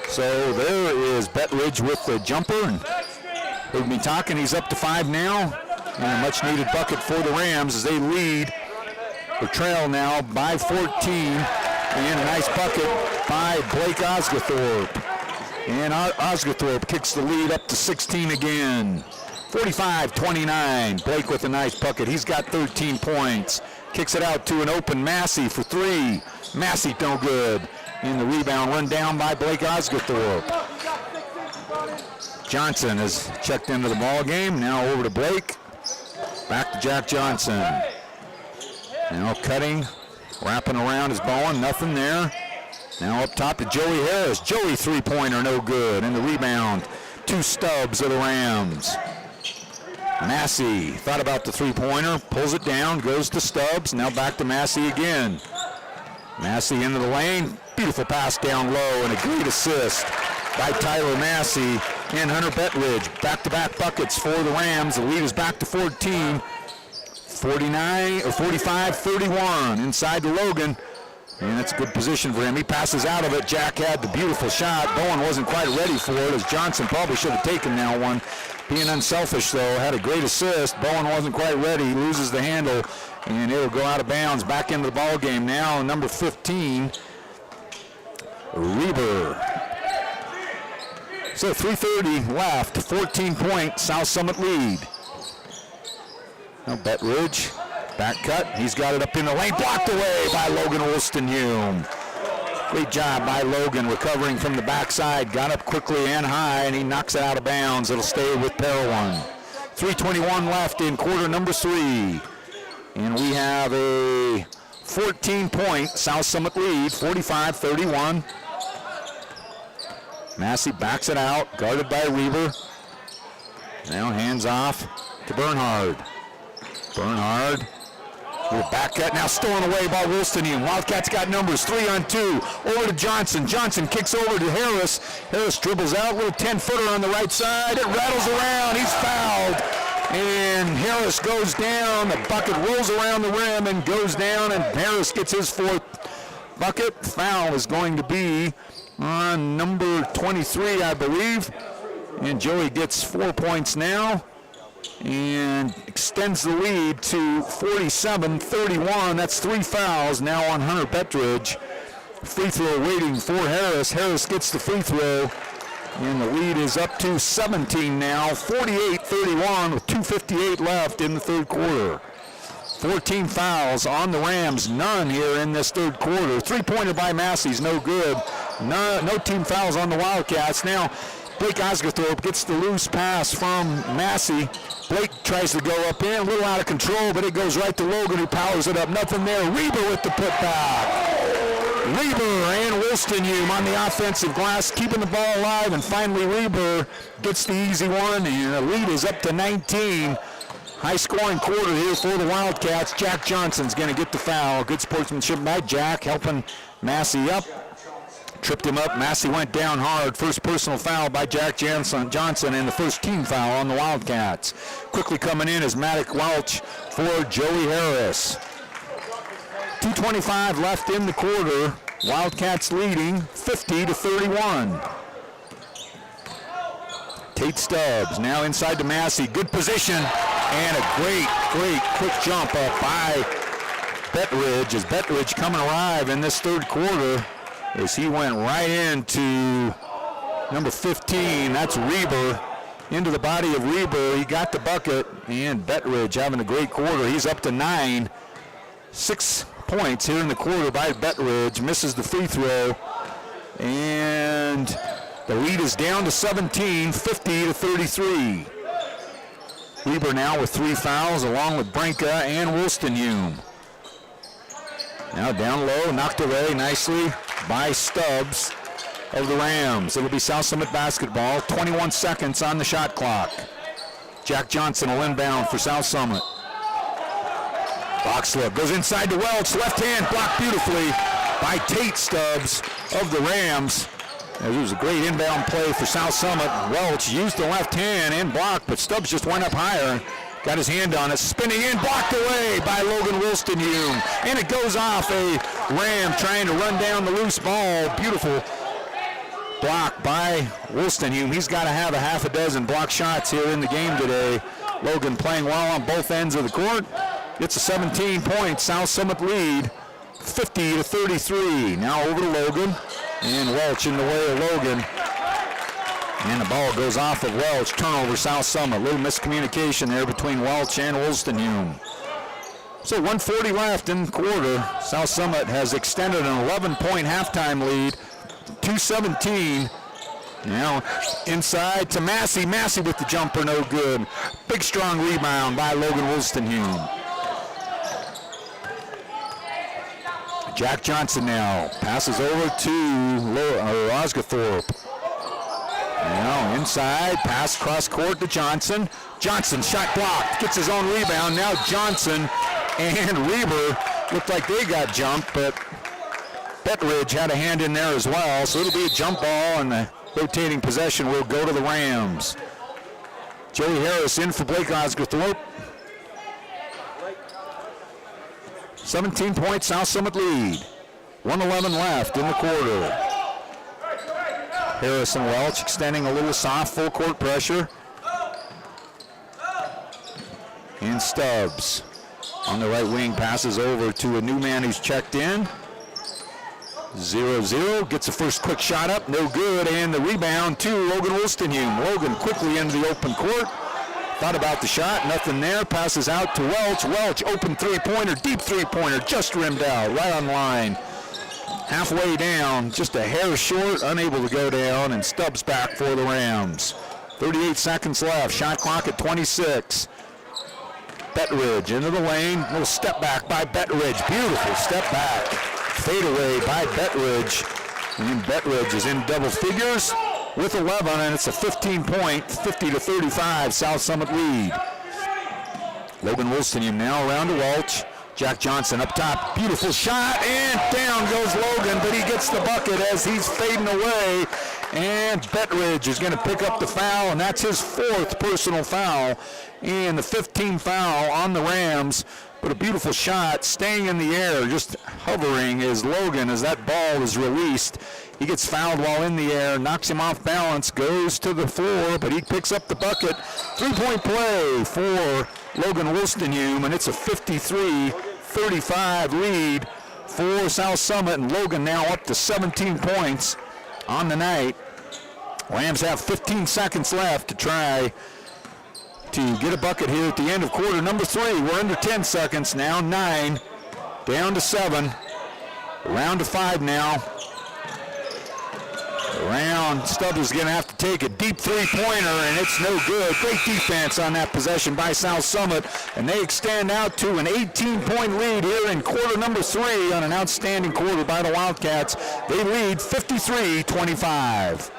So there is Bettridge with the jumper. And we've been talking, he's up to 5 now. And a much needed bucket for the Rams as they lead or trail now by 14. And a nice bucket by Blake Osgothorpe. And Osgothorpe kicks the lead up to 16 again. 45-29. Blake with a nice bucket. He's got 13 points. Kicks it out to an open Massey for 3. Massey no good. And the rebound run down by Blake Osgothorpe. Johnson has checked into the ball game. Now over to Blake. Back to Jack Johnson. Now cutting, wrapping around is Bowen. Nothing there. Now up top to Joey Harris. Joey three-pointer no good. And the rebound to Stubbs of the Rams. Massey thought about the three-pointer, pulls it down, goes to Stubbs. Now back to Massey again. Massey into the lane. Beautiful pass down low and a great assist by Tyler Massey and Hunter Bettridge. Back-to-back buckets for the Rams. The lead is back to 14. 45-31 inside to Logan. And that's a good position for him. He passes out of it. Jack had the beautiful shot. Bowen wasn't quite ready for it, as Johnson probably should have taken that one. Being unselfish, though, had a great assist. Bowen wasn't quite ready. He loses the handle, and it'll go out of bounds. Back into the ball game now. Number 15, Reber. So 3:30 left. 14-point South Summit lead. Now Bettridge. Back cut, he's got it up in the lane, blocked away by Logan Wolstenheim. Great job by Logan recovering from the backside, got up quickly and high, and he knocks it out of bounds. It'll stay with Parowan. 3:21 left in quarter number 3. And we have a 14-point South Summit lead, 45-31. Massey backs it out, guarded by Reber. Now hands off to Bernhard. Bernhard. Back cut, now stolen away by Wolstenheim. Wildcats got numbers, 3-on-2. Over to Johnson. Johnson kicks over to Harris. Harris dribbles out, little 10-footer on the right side. It rattles around, he's fouled. And Harris goes down. The bucket rolls around the rim and goes down, and Harris gets his 4th bucket. Foul is going to be on number 23, I believe. And Joey gets 4 points now and extends the lead to 47-31. That's 3 fouls now on Hunter Bettridge. Free throw waiting for Harris. Harris gets the free throw, and the lead is up to 17 now, 48-31 with 2:58 left in the third quarter. 14 fouls on the Rams, none here in this third quarter. Three-pointer by Massey's no good. No team fouls on the Wildcats. Now Blake Osgothorpe gets the loose pass from Massey. Blake tries to go up in, a little out of control, but it goes right to Logan, who powers it up. Nothing there. Reber with the putback. Reber and Wilston on the offensive glass, keeping the ball alive, and finally Reber gets the easy one, and the lead is up to 19. High-scoring quarter here for the Wildcats. Jack Johnson's going to get the foul. Good sportsmanship by Jack, helping Massey up. Tripped him up. Massey went down hard. First personal foul by Jack Johnson, and the first team foul on the Wildcats. Quickly coming in is Maddox Welch for Joey Harris. 2:25 left in the quarter. Wildcats leading 50-31. Tate Stubbs now inside to Massey. Good position and a great quick jump up by Bettridge. As Bettridge coming alive in this third quarter, as he went right into number 15. That's Reber. Into the body of Reber. He got the bucket, and Bettridge having a great quarter. He's up to 9. 6 points here in the quarter by Bettridge. Misses the free throw, and the lead is down to 17, 50-33. Reber now with 3 fouls, along with Branca and Wolstenhume. Now down low, knocked away nicely by Stubbs of the Rams. It'll be South Summit basketball. 21 seconds on the shot clock. Jack Johnson will inbound for South Summit. Box slip goes inside to Welch. Left hand blocked beautifully by Tate Stubbs of the Rams. It was a great inbound play for South Summit. Welch used the left hand and blocked, but Stubbs just went up higher. Got his hand on it, spinning in, blocked away by Logan Wilston-Hume. And it goes off a Ram trying to run down the loose ball. Beautiful block by Wilston-Hume. He's got to have a half a dozen block shots here in the game today. Logan playing well on both ends of the court. It's a 17-point South Summit lead, 50-33. Now over to Logan, and Welch in the way of Logan. And the ball goes off of Welch. Turnover South Summit. Little miscommunication there between Welch and Wolstenhume. So 1:40 left in the quarter. South Summit has extended an 11-point halftime lead, 2:17. Now inside to Massey. Massey with the jumper, no good. Big strong rebound by Logan Wolstenhume. Jack Johnson now passes over to Osgothorpe. Now inside, pass cross court to Johnson. Johnson shot blocked, gets his own rebound. Now Johnson and Reber looked like they got jumped, but Bettridge had a hand in there as well. So it'll be a jump ball, and the rotating possession will go to the Rams. Joey Harris in for Blake Osgothorpe. 17-point South Summit lead. 1:11 left in the quarter. Harris and Welch extending a little soft full court pressure. And Stubbs on the right wing passes over to a new man who's checked in. 0-0, gets the first quick shot up, no good, and the rebound to Logan Wolstenhume. Logan quickly into the open court. Thought about the shot, nothing there, passes out to Welch. Welch, open three-pointer, deep three-pointer, just rimmed out, right on line. Halfway down, just a hair short, unable to go down, and Stubbs back for the Rams. 38 seconds left, shot clock at 26. Bettridge into the lane, little step back by Bettridge, beautiful step back. Fade away by Bettridge, and Bettridge is in double figures with 11, and it's a 15-point, 50-35 South Summit lead. Logan Wolstenhume now around to Welch. Jack Johnson up top, beautiful shot, and down goes Logan, but he gets the bucket as he's fading away, and Bettridge is going to pick up the foul, and that's his 4th personal foul, and the 15th foul on the Rams. But a beautiful shot, staying in the air, just hovering as Logan, as that ball is released, He gets fouled while in the air, knocks him off balance, goes to the floor, but he picks up the bucket. 3-point play for Logan Wolstenhume, and it's a 53-35 lead for South Summit, and Logan now up to 17 points on the night. Rams have 15 seconds left to try to get a bucket here at the end of quarter number 3. We're under 10 seconds now, 9, down to 7, round to 5 now. Stubbs is going to have to take a deep three-pointer, and it's no good. Great defense on that possession by South Summit, and they extend out to an 18-point lead here in quarter number 3 on an outstanding quarter by the Wildcats. They lead 53-25.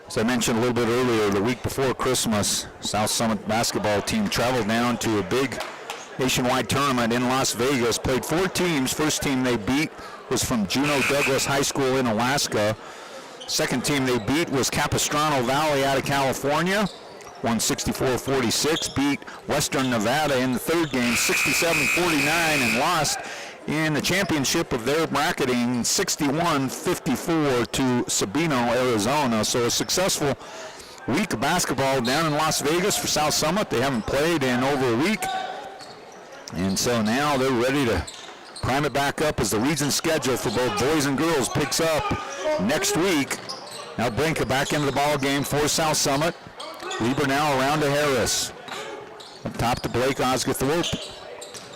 As I mentioned a little bit earlier, the week before Christmas, South Summit basketball team traveled down to a big nationwide tournament in Las Vegas, played 4 teams. First team they beat was from Juneau Douglas High School in Alaska. Second team they beat was Capistrano Valley out of California, won 64-46, beat Western Nevada in the third game 67-49, and lost in the championship of their bracketing 61-54 to Sabino, Arizona. So a successful week of basketball down in Las Vegas for South Summit. They haven't played in over a week, and so now they're ready to prime it back up as the region schedule for both boys and girls picks up next week. Now Brinka back into the ball game for South Summit. Lieber now around to Harris. Up top to Blake Osgothorpe.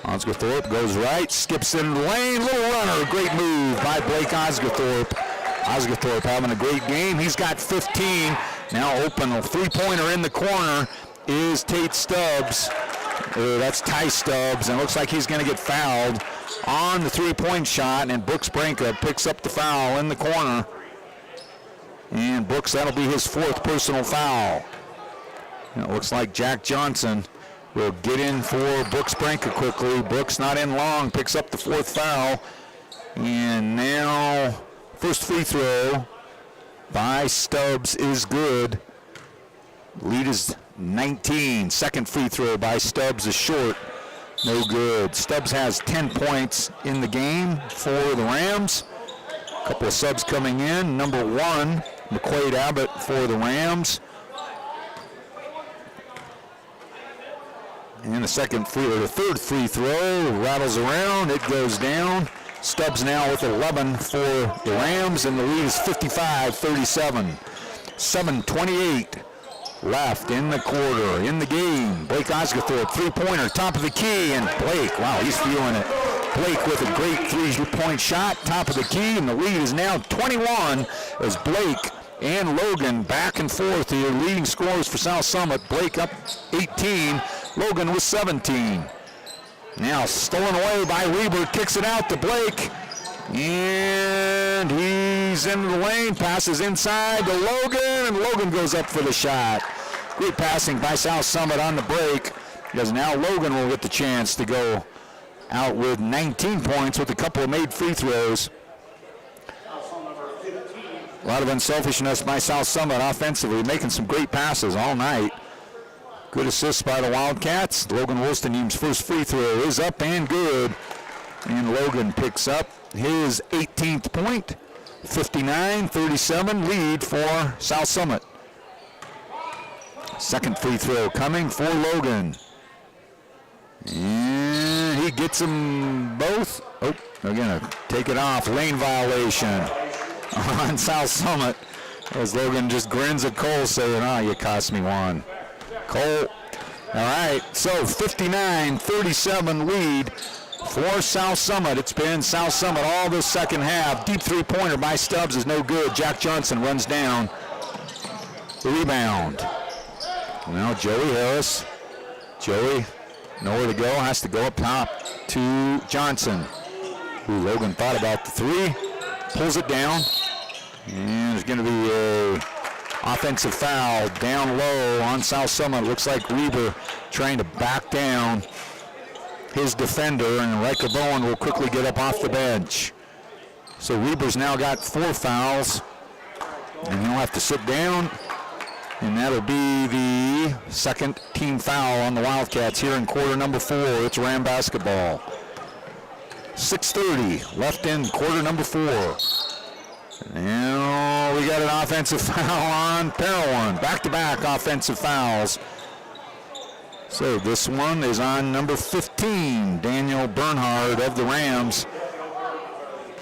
Osgothorpe goes right, skips into the lane, little runner, great move by Blake Osgothorpe. Osgothorpe having a great game. He's got 15. Now open, a three-pointer in the corner is Tate Stubbs. That's Ty Stubbs, and it looks like he's going to get fouled on the three-point shot, and Brooks Brinka picks up the foul in the corner. And Brooks, that'll be his 4th personal foul. And it looks like Jack Johnson will get in for Brooks Brinka quickly. Brooks not in long, picks up the 4th foul. And now first free throw by Stubbs is good. Lead is 19. Second free throw by Stubbs is short. No good. Stubbs has 10 points in the game for the Rams. A couple of subs coming in. Number 1, McQuaid Abbott for the Rams. And the third free throw rattles around. It goes down. Stubbs now with 11 for the Rams, and the lead is 55-37. 7:28 left in the quarter, in the game. Blake Osgothorpe, three-pointer, top of the key, and Blake, wow, he's feeling it. Blake with a great three-point shot, top of the key, and the lead is now 21 as Blake and Logan back and forth here, leading scorers for South Summit. Blake up 18, Logan with 17. Now stolen away by Lieber, kicks it out to Blake, and he's in the lane, passes inside to Logan, and Logan goes up for the shot. Great passing by South Summit on the break, because now Logan will get the chance to go out with 19 points with a couple of made free throws. A lot of unselfishness by South Summit offensively, making some great passes all night. Good assists by the Wildcats. Logan Wolstenhume's first free throw is up and good. And Logan picks up his 18th point. 59-37 lead for South Summit. Second free throw coming for Logan. And he gets them both. Oh, they're going to take it off. Lane violation on South Summit as Logan just grins at Cole saying, "Oh, you cost me one." Cole. All right, so 59-37 lead for South Summit. It's been South Summit all this second half. Deep three-pointer by Stubbs is no good. Jack Johnson runs down the rebound. Now Joey Harris. Joey Nowhere to go, has to go up top to Johnson. Ooh, Logan thought about the three, pulls it down, and there's going to be a offensive foul down low on South Summit. Looks like Reber trying to back down his defender, and Riker Bowen will quickly get up off the bench. So Reber's now got 4 fouls, and he'll have to sit down, and that'll be the second team foul on the Wildcats here in quarter number 4. It's Ram basketball. 6:30 left in quarter number 4. And we got an offensive foul on Parowan. Back-to-back offensive fouls. So this one is on number 15, Daniel Bernhard of the Rams.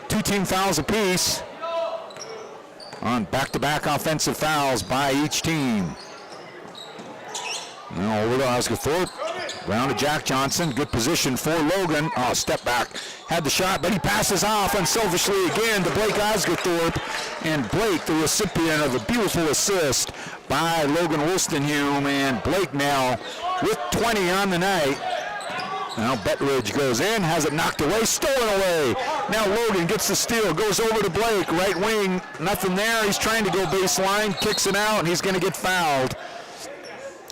2 team fouls apiece on back-to-back offensive fouls by each team. Now over to Osgothorpe. Round to Jack Johnson. Good position for Logan. Oh, step back. Had the shot, but he passes off unselfishly again to Blake Osgothorpe. And Blake, the recipient of a beautiful assist by Logan Wolstenhume. And Blake now with 20 on the night. Now Betridge goes in, has it knocked away, stolen away. Now Logan gets the steal, goes over to Blake, right wing, nothing there. He's trying to go baseline, kicks it out, and he's going to get fouled.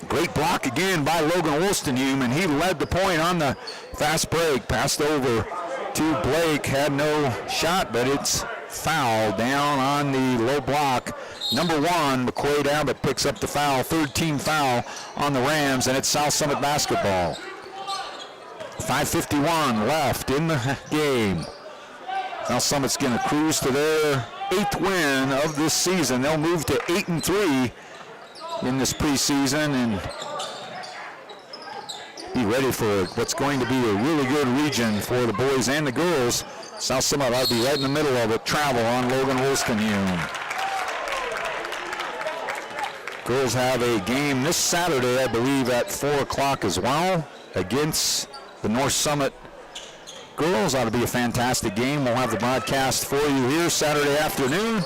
Great block again by Logan Wolstenhume, and he led the point on the fast break. Passed over to Blake, had no shot, but it's foul down on the low block. Number 1, McQuaid Abbott picks up the foul, 3rd team foul on the Rams, and it's South Summit basketball. 5:51 left in the game. South Summit's going to cruise to their 8th win of this season. They'll move to 8-3 in this preseason and be ready for what's going to be a really good region for the boys and the girls. South Summit ought to be right in the middle of it. Travel on Logan Wolstenhume. Girls have a game this Saturday, I believe, at 4 o'clock as well against the North Summit girls. Ought to be a fantastic game. We'll have the broadcast for you here Saturday afternoon.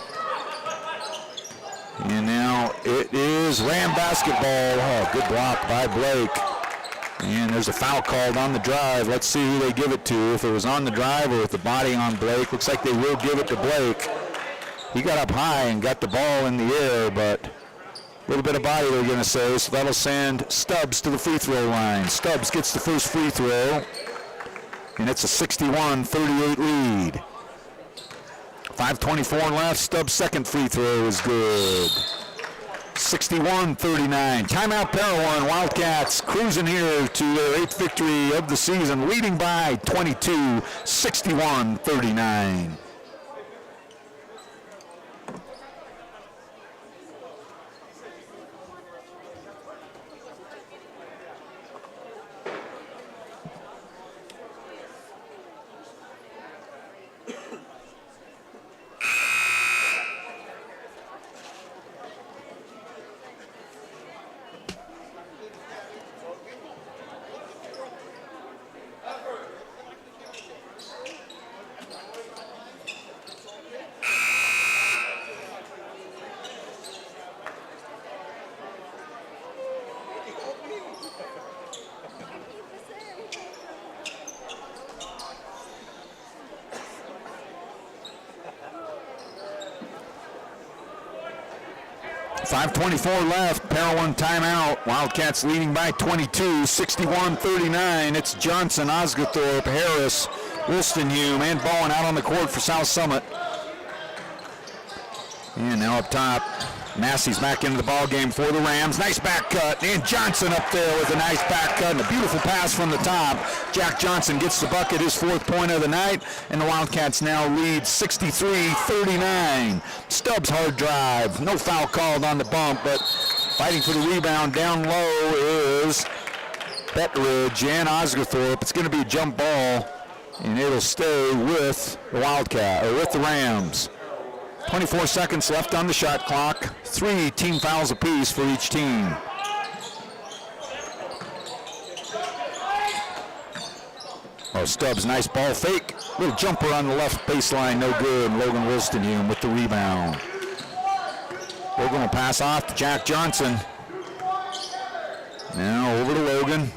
And now it is Ram basketball. Oh, good block by Blake. And there's a foul called on the drive. Let's see who they give it to. If it was on the drive or with the body on Blake. Looks like they will give it to Blake. He got up high and got the ball in the air, but a little bit of body they're going to say. So that'll send Stubbs to the free throw line. Stubbs gets the first free throw. And it's a 61-38 lead. 5:24 left. Stubbs' second free throw is good. 61-39. Timeout Parowan. Wildcats cruising here to their 8th victory of the season, leading by 22, 61-39. .24 left, Parowan timeout. Wildcats leading by 22, 61-39. It's Johnson, Osgothorpe, Harris, Wolstenhume, and Bowen out on the court for South Summit. And now up top, Massey's back into the ball game for the Rams. Nice back cut, and Johnson up there with a nice back cut and a beautiful pass from the top. Jack Johnson gets the bucket, his 4th point of the night, and the Wildcats now lead 63-39. Stubbs hard drive, no foul called on the bump, but fighting for the rebound down low is Betridge and Osgothorpe. It's going to be a jump ball, and it'll stay with the Wildcat, or with the Rams. 24 seconds left on the shot clock. 3 team fouls apiece for each team. Oh, Stubbs, nice ball fake. Little jumper on the left baseline, no good. Logan Wolstenhume with the rebound. Logan will pass off to Jack Johnson. Now over to Logan.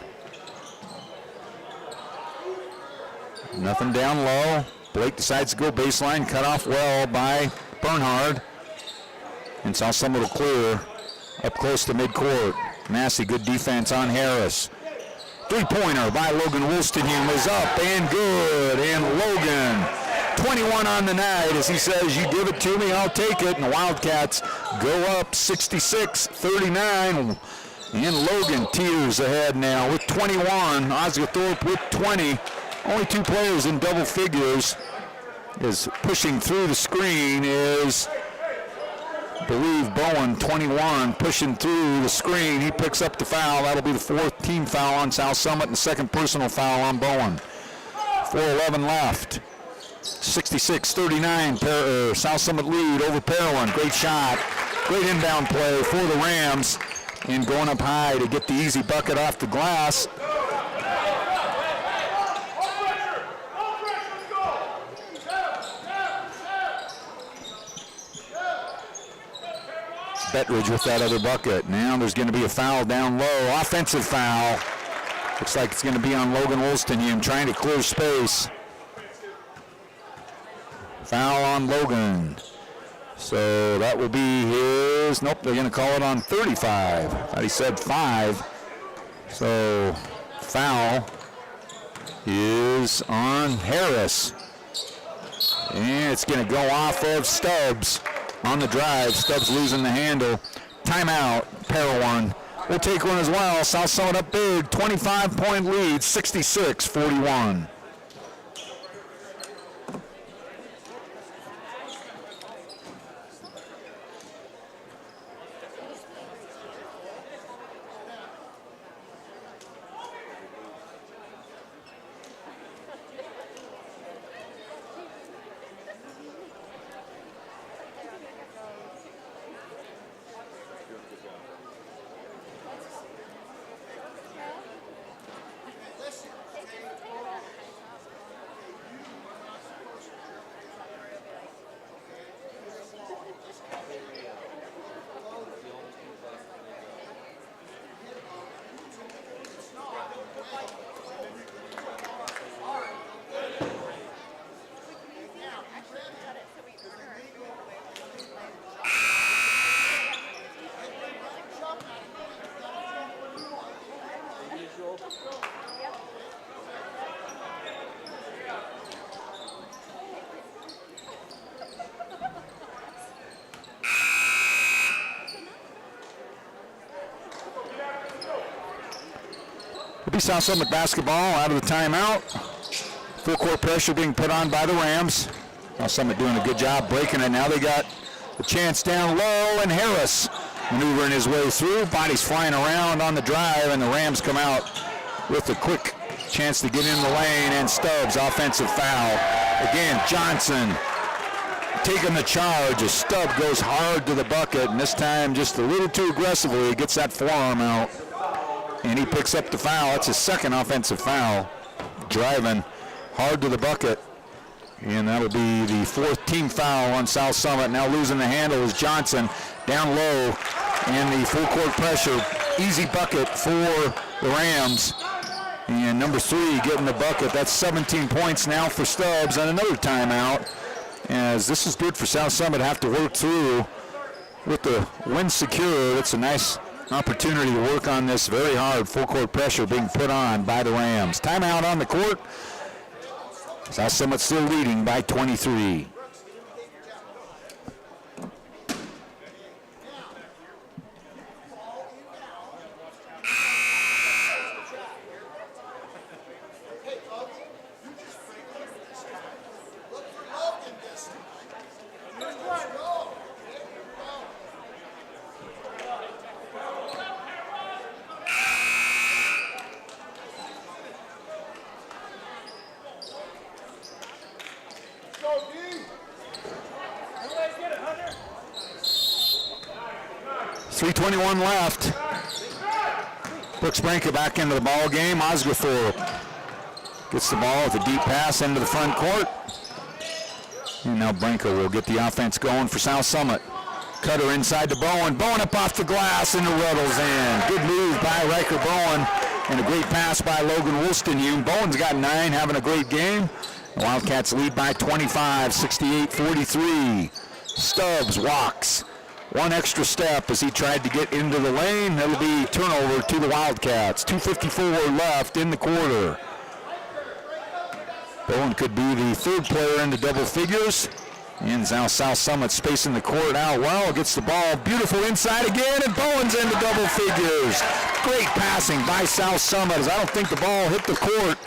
Nothing down low. Blake decides to go baseline, cut off well by Bernhard. And South Summit will clear up close to midcourt. Massey, good defense on Harris. Three-pointer by Logan Wolstenham is up and good. And Logan, 21 on the night, as he says, you give it to me, I'll take it. And the Wildcats go up 66-39. And Logan tears ahead now with 21. Osgothorpe with 20. Only two players in double figures. Is pushing through the screen is, I believe, Bowen, 21, pushing through the screen. He picks up the foul. That'll be the fourth team foul on South Summit and the second personal foul on Bowen. 4:11 left. 66-39, South Summit lead over Parowan. Great shot, great inbound play for the Rams. And going up high to get the easy bucket off the glass. Bettridge with that other bucket. Now there's going to be a foul down low. Offensive foul. Looks like it's going to be on Logan Wolstenham trying to clear space. Foul on Logan. So that will be his, nope, they're going to call it on 35. Thought he said 5. So foul is on Harris. And it's going to go off of Stubbs on the drive. Stubbs losing the handle. Timeout, Parowan will take one as well. South Summit up big, 25-point lead, 66-41. It'll be South Summit basketball out of the timeout. Full court pressure being put on by the Rams. South Summit doing a good job breaking it. Now they got the chance down low, and Harris maneuvering his way through. Bodies flying around on the drive, and the Rams come out with a quick chance to get in the lane, and Stubbs, offensive foul. Again, Johnson taking the charge as Stubbs goes hard to the bucket, and this time just a little too aggressively. He gets that forearm out, and he picks up the foul. It's his second offensive foul, driving hard to the bucket. And that'll be the fourth team foul on South Summit. Now losing the handle is Johnson down low, and the full court pressure. Easy bucket for the Rams. And number 3 getting the bucket. That's 17 points now for Stubbs, and another timeout. As this is good for South Summit, have to work through with the win secure. It's a nice opportunity to work on this very hard full court pressure being put on by the Rams. Timeout on the court. South Summit still leading by 23. .321 left. Brooks Branca back into the ball game. Osgothorpe gets the ball with a deep pass into the front court. And now Branca will get the offense going for South Summit. Cutter inside to Bowen. Bowen up off the glass and the Ruddles in. Good move by Riker Bowen. And a great pass by Logan Wolstenhume. Bowen's got 9, having a great game. The Wildcats lead by 25, 68-43. Stubbs walks. One extra step as he tried to get into the lane. That'll be turnover to the Wildcats. 2:54 left in the quarter. Bowen could be the third player into double figures. And now South Summit spacing the court out well. Gets the ball. Beautiful inside again, and Bowen's into double figures. Great passing by South Summit, as I don't think the ball hit the court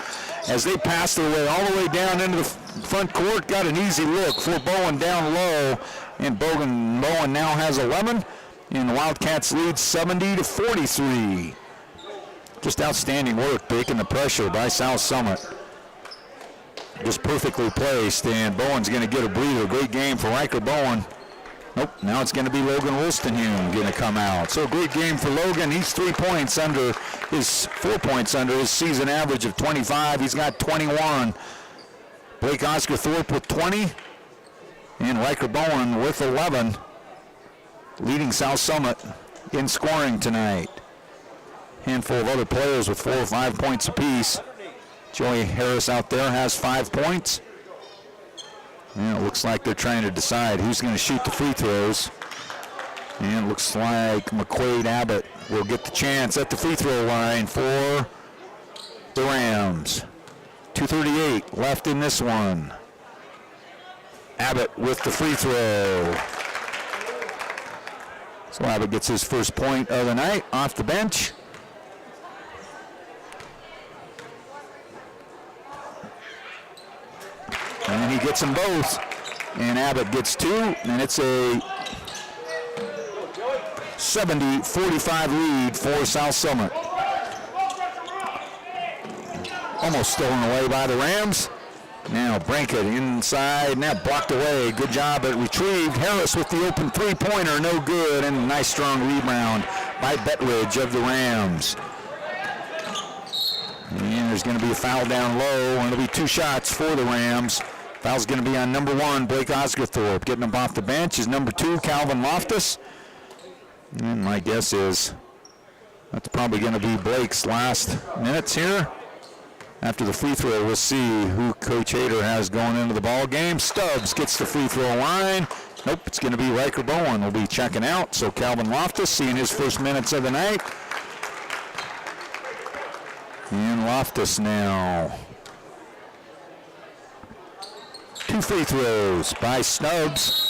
as they passed their way all the way down into the front court. Got an easy look for Bowen down low, and Bowen now has 11, and the Wildcats lead 70-43. Just outstanding work breaking the pressure by South Summit. Just perfectly placed, and Bowen's going to get a breather. Great game for Riker Bowen. Nope, now it's going to be Logan Wolstenhume going to come out. So a great game for Logan. He's 4 points under his season average of 25. He's got 21. Blake Oscarthorpe with 20, and Riker Bowen with 11, leading South Summit in scoring tonight. Handful of other players with 4 or 5 points apiece. Joey Harris out there has 5 points. And it looks like they're trying to decide who's going to shoot the free throws. And it looks like McQuaid Abbott will get the chance at the free throw line for the Rams. 2:38 left in this one. Abbott with the free throw. So Abbott gets his first point of the night off the bench. And he gets them both. And Abbott gets 2, and it's a 70-45 lead for South Summit. Almost stolen away by the Rams. Now Brankett inside, now blocked away. Good job, but retrieved. Harris with the open three-pointer, no good, and a nice strong rebound by Betridge of the Rams. And there's going to be a foul down low, and it'll be 2 shots for the Rams. Foul's going to be on number 1, Blake Oscarthorpe. Getting him off the bench is number 2, Calvin Loftus. And my guess is that's probably going to be Blake's last minutes here. After the free throw, we'll see who Coach Hader has going into the ball game. Stubbs gets the free throw line. Nope, it's going to be Riker Bowen. Will be checking out. So Calvin Loftus seeing his first minutes of the night. And Loftus now. 2 free throws by Stubbs.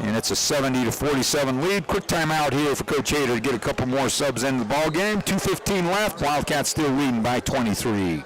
And it's a 70-47 lead. Quick timeout here for Coach Hader to get a couple more subs into the ball game. 2:15 left. Wildcats still leading by 23.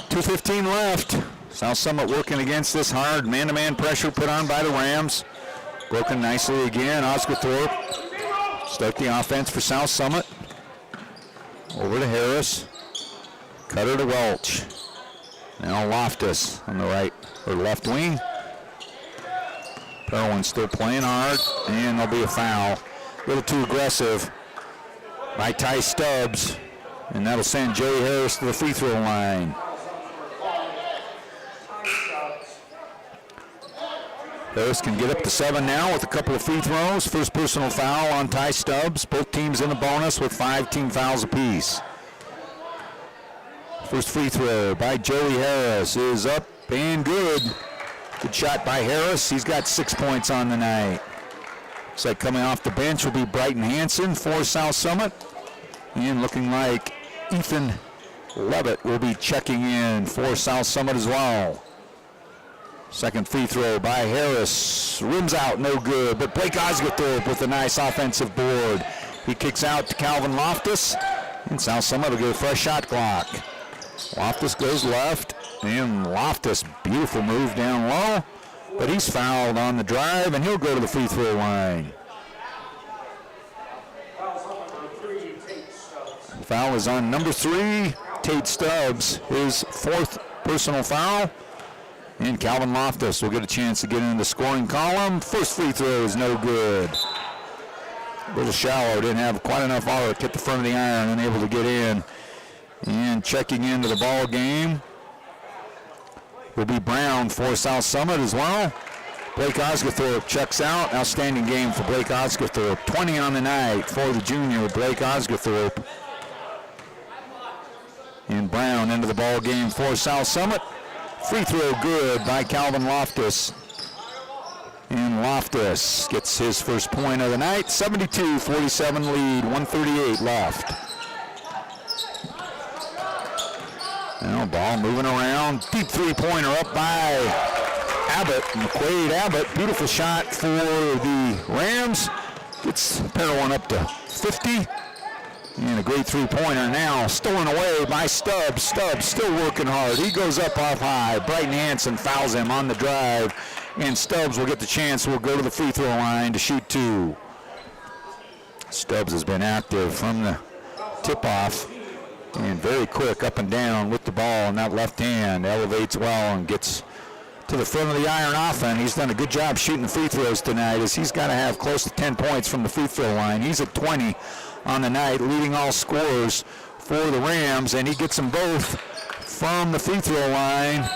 .215 left. South Summit working against this hard man-to-man pressure put on by the Rams. Broken nicely again. Oscarthorpe start the offense for South Summit. Over to Harris. Cutter to Welch. Now Loftus on the right or left wing. Parowan still playing hard, and there'll be a foul. A little too aggressive by Ty Stubbs, and that'll send Joey Harris to the free throw line. Harris can get up to 7 now with a couple of free throws. First personal foul on Ty Stubbs. Both teams in the bonus with 5 team fouls apiece. First free throw by Joey Harris is up and good. Good shot by Harris. He's got 6 points on the night. Looks like coming off the bench will be Brighton Hansen for South Summit. And looking like Ethan Levitt will be checking in for South Summit as well. Second free throw by Harris. Rims out, no good. But Blake Osgothorpe with a nice offensive board. He kicks out to Calvin Loftus. And South Summit will get a fresh shot clock. Loftus goes left. And Loftus, beautiful move down low. But he's fouled on the drive, and he'll go to the free throw line. Foul is on number 3, Tate Stubbs, his 4th personal foul. And Calvin Loftus will get a chance to get into the scoring column. First free throw is no good. A little shallow, didn't have quite enough arc, hit the front of the iron, unable to get in. And checking into the ball game will be Brown for South Summit as well. Blake Osgothorpe checks out. Outstanding game for Blake Osgothorpe. 20 on the night for the junior, Blake Osgothorpe. And Brown into the ball game for South Summit. Free throw good by Calvin Loftus. And Loftus gets his first point of the night. 72-47 lead, 1:38 left. Now ball moving around. Deep three-pointer up by Abbott. McQuaid Abbott. Beautiful shot for the Rams. Gets Parowan up to 50. And a great three-pointer now stolen away by Stubbs. Stubbs still working hard. He goes up off high. Brighton Hansen fouls him on the drive. And Stubbs will get the chance. Will go to the free throw line to shoot 2. Stubbs has been active from the tip-off. And very quick up and down with the ball. And that left hand elevates well and gets to the front of the iron often. He's done a good job shooting the free throws tonight, as he's got to have close to 10 points from the free throw line. He's at 20 on the night, leading all scorers for the Rams, and he gets them both from the free throw line.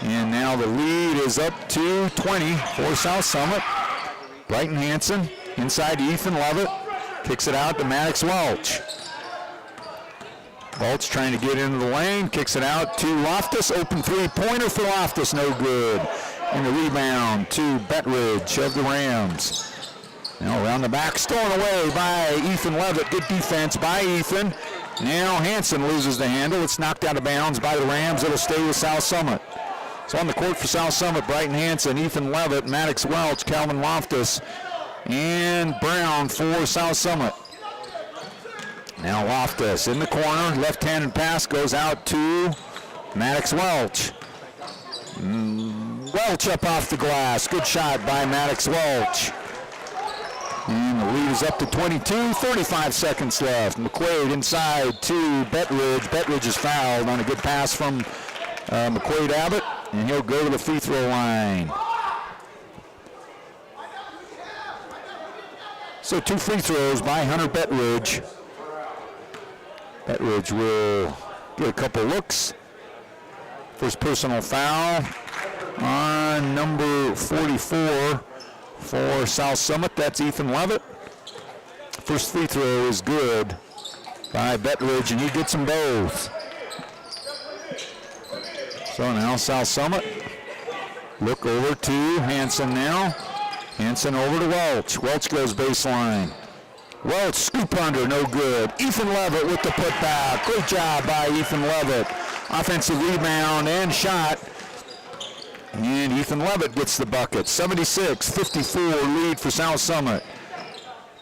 And now the lead is up to 20 for South Summit. Brighton Hansen inside to Ethan Levitt. Kicks it out to Maddox Welch. Welch trying to get into the lane, kicks it out to Loftus. Open three-pointer for Loftus, no good. And the rebound to Bettridge of the Rams. Now around the back, stolen away by Ethan Levitt. Good defense by Ethan. Now Hansen loses the handle. It's knocked out of bounds by the Rams. It'll stay with South Summit. So on the court for South Summit, Brighton Hansen, Ethan Levitt, Maddox Welch, Calvin Loftus, and Brown for South Summit. Now Loftus in the corner, left-handed pass goes out to Maddox Welch. Welch up off the glass. Good shot by Maddox Welch. And the lead is up to 22, 35 seconds left. McQuaid inside to Bettridge. Bettridge is fouled on a good pass from McQuaid Abbott, and he'll go to the free throw line. So 2 free throws by Hunter Bettridge. Bettridge will get a couple looks. First personal foul on number 44 for South Summit. That's Ethan Levitt. First free throw is good by Bettridge, and he gets them both. So now South Summit look over to Hansen now. Hansen over to Welch. Welch goes baseline. Welch scoop under, no good. Ethan Levitt with the putback. Great job by Ethan Levitt. Offensive rebound and shot. And Ethan Levitt gets the bucket. 76-54 lead for South Summit.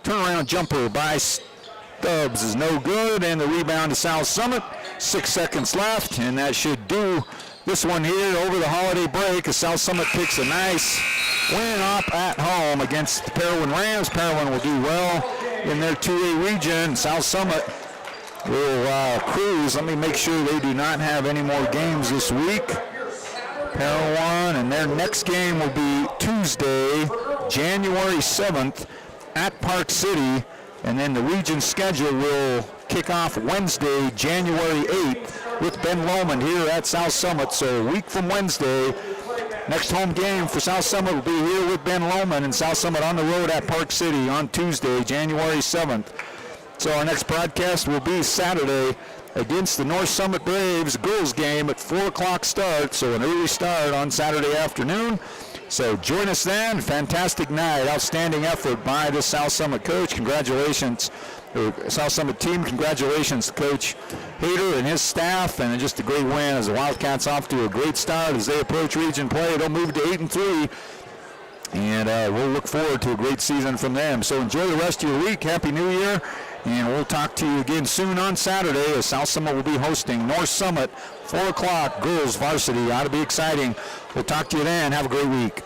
Turnaround jumper by Stubbs is no good, and the rebound to South Summit. 6 seconds left, and that should do this one here over the holiday break as South Summit picks a nice win up at home against the Parowan Rams. Parowan will do well in their 2A region. South Summit will cruise. Let me make sure they do not have any more games this week. Parowan, and their next game will be Tuesday, January 7th at Park City, and then the region schedule will kick off Wednesday, January 8th with Ben Lomond here at South Summit. So a week from Wednesday, next home game for South Summit will be here with Ben Lomond, and South Summit on the road at Park City on Tuesday, January 7th. So our next broadcast will be Saturday against the North Summit Braves girls game at 4 o'clock start, so an early start on Saturday afternoon. So join us then. Fantastic night. Outstanding effort by the South Summit coach. Congratulations, South Summit team. Congratulations to Coach Hayter and his staff, and just a great win as the Wildcats off to a great start as they approach region play. They'll move to 8-3, and we'll look forward to a great season from them. So enjoy the rest of your week. Happy New Year, and we'll talk to you again soon on Saturday as South Summit will be hosting North Summit, 4 o'clock, girls varsity. Ought to be exciting. We'll talk to you then. Have a great week.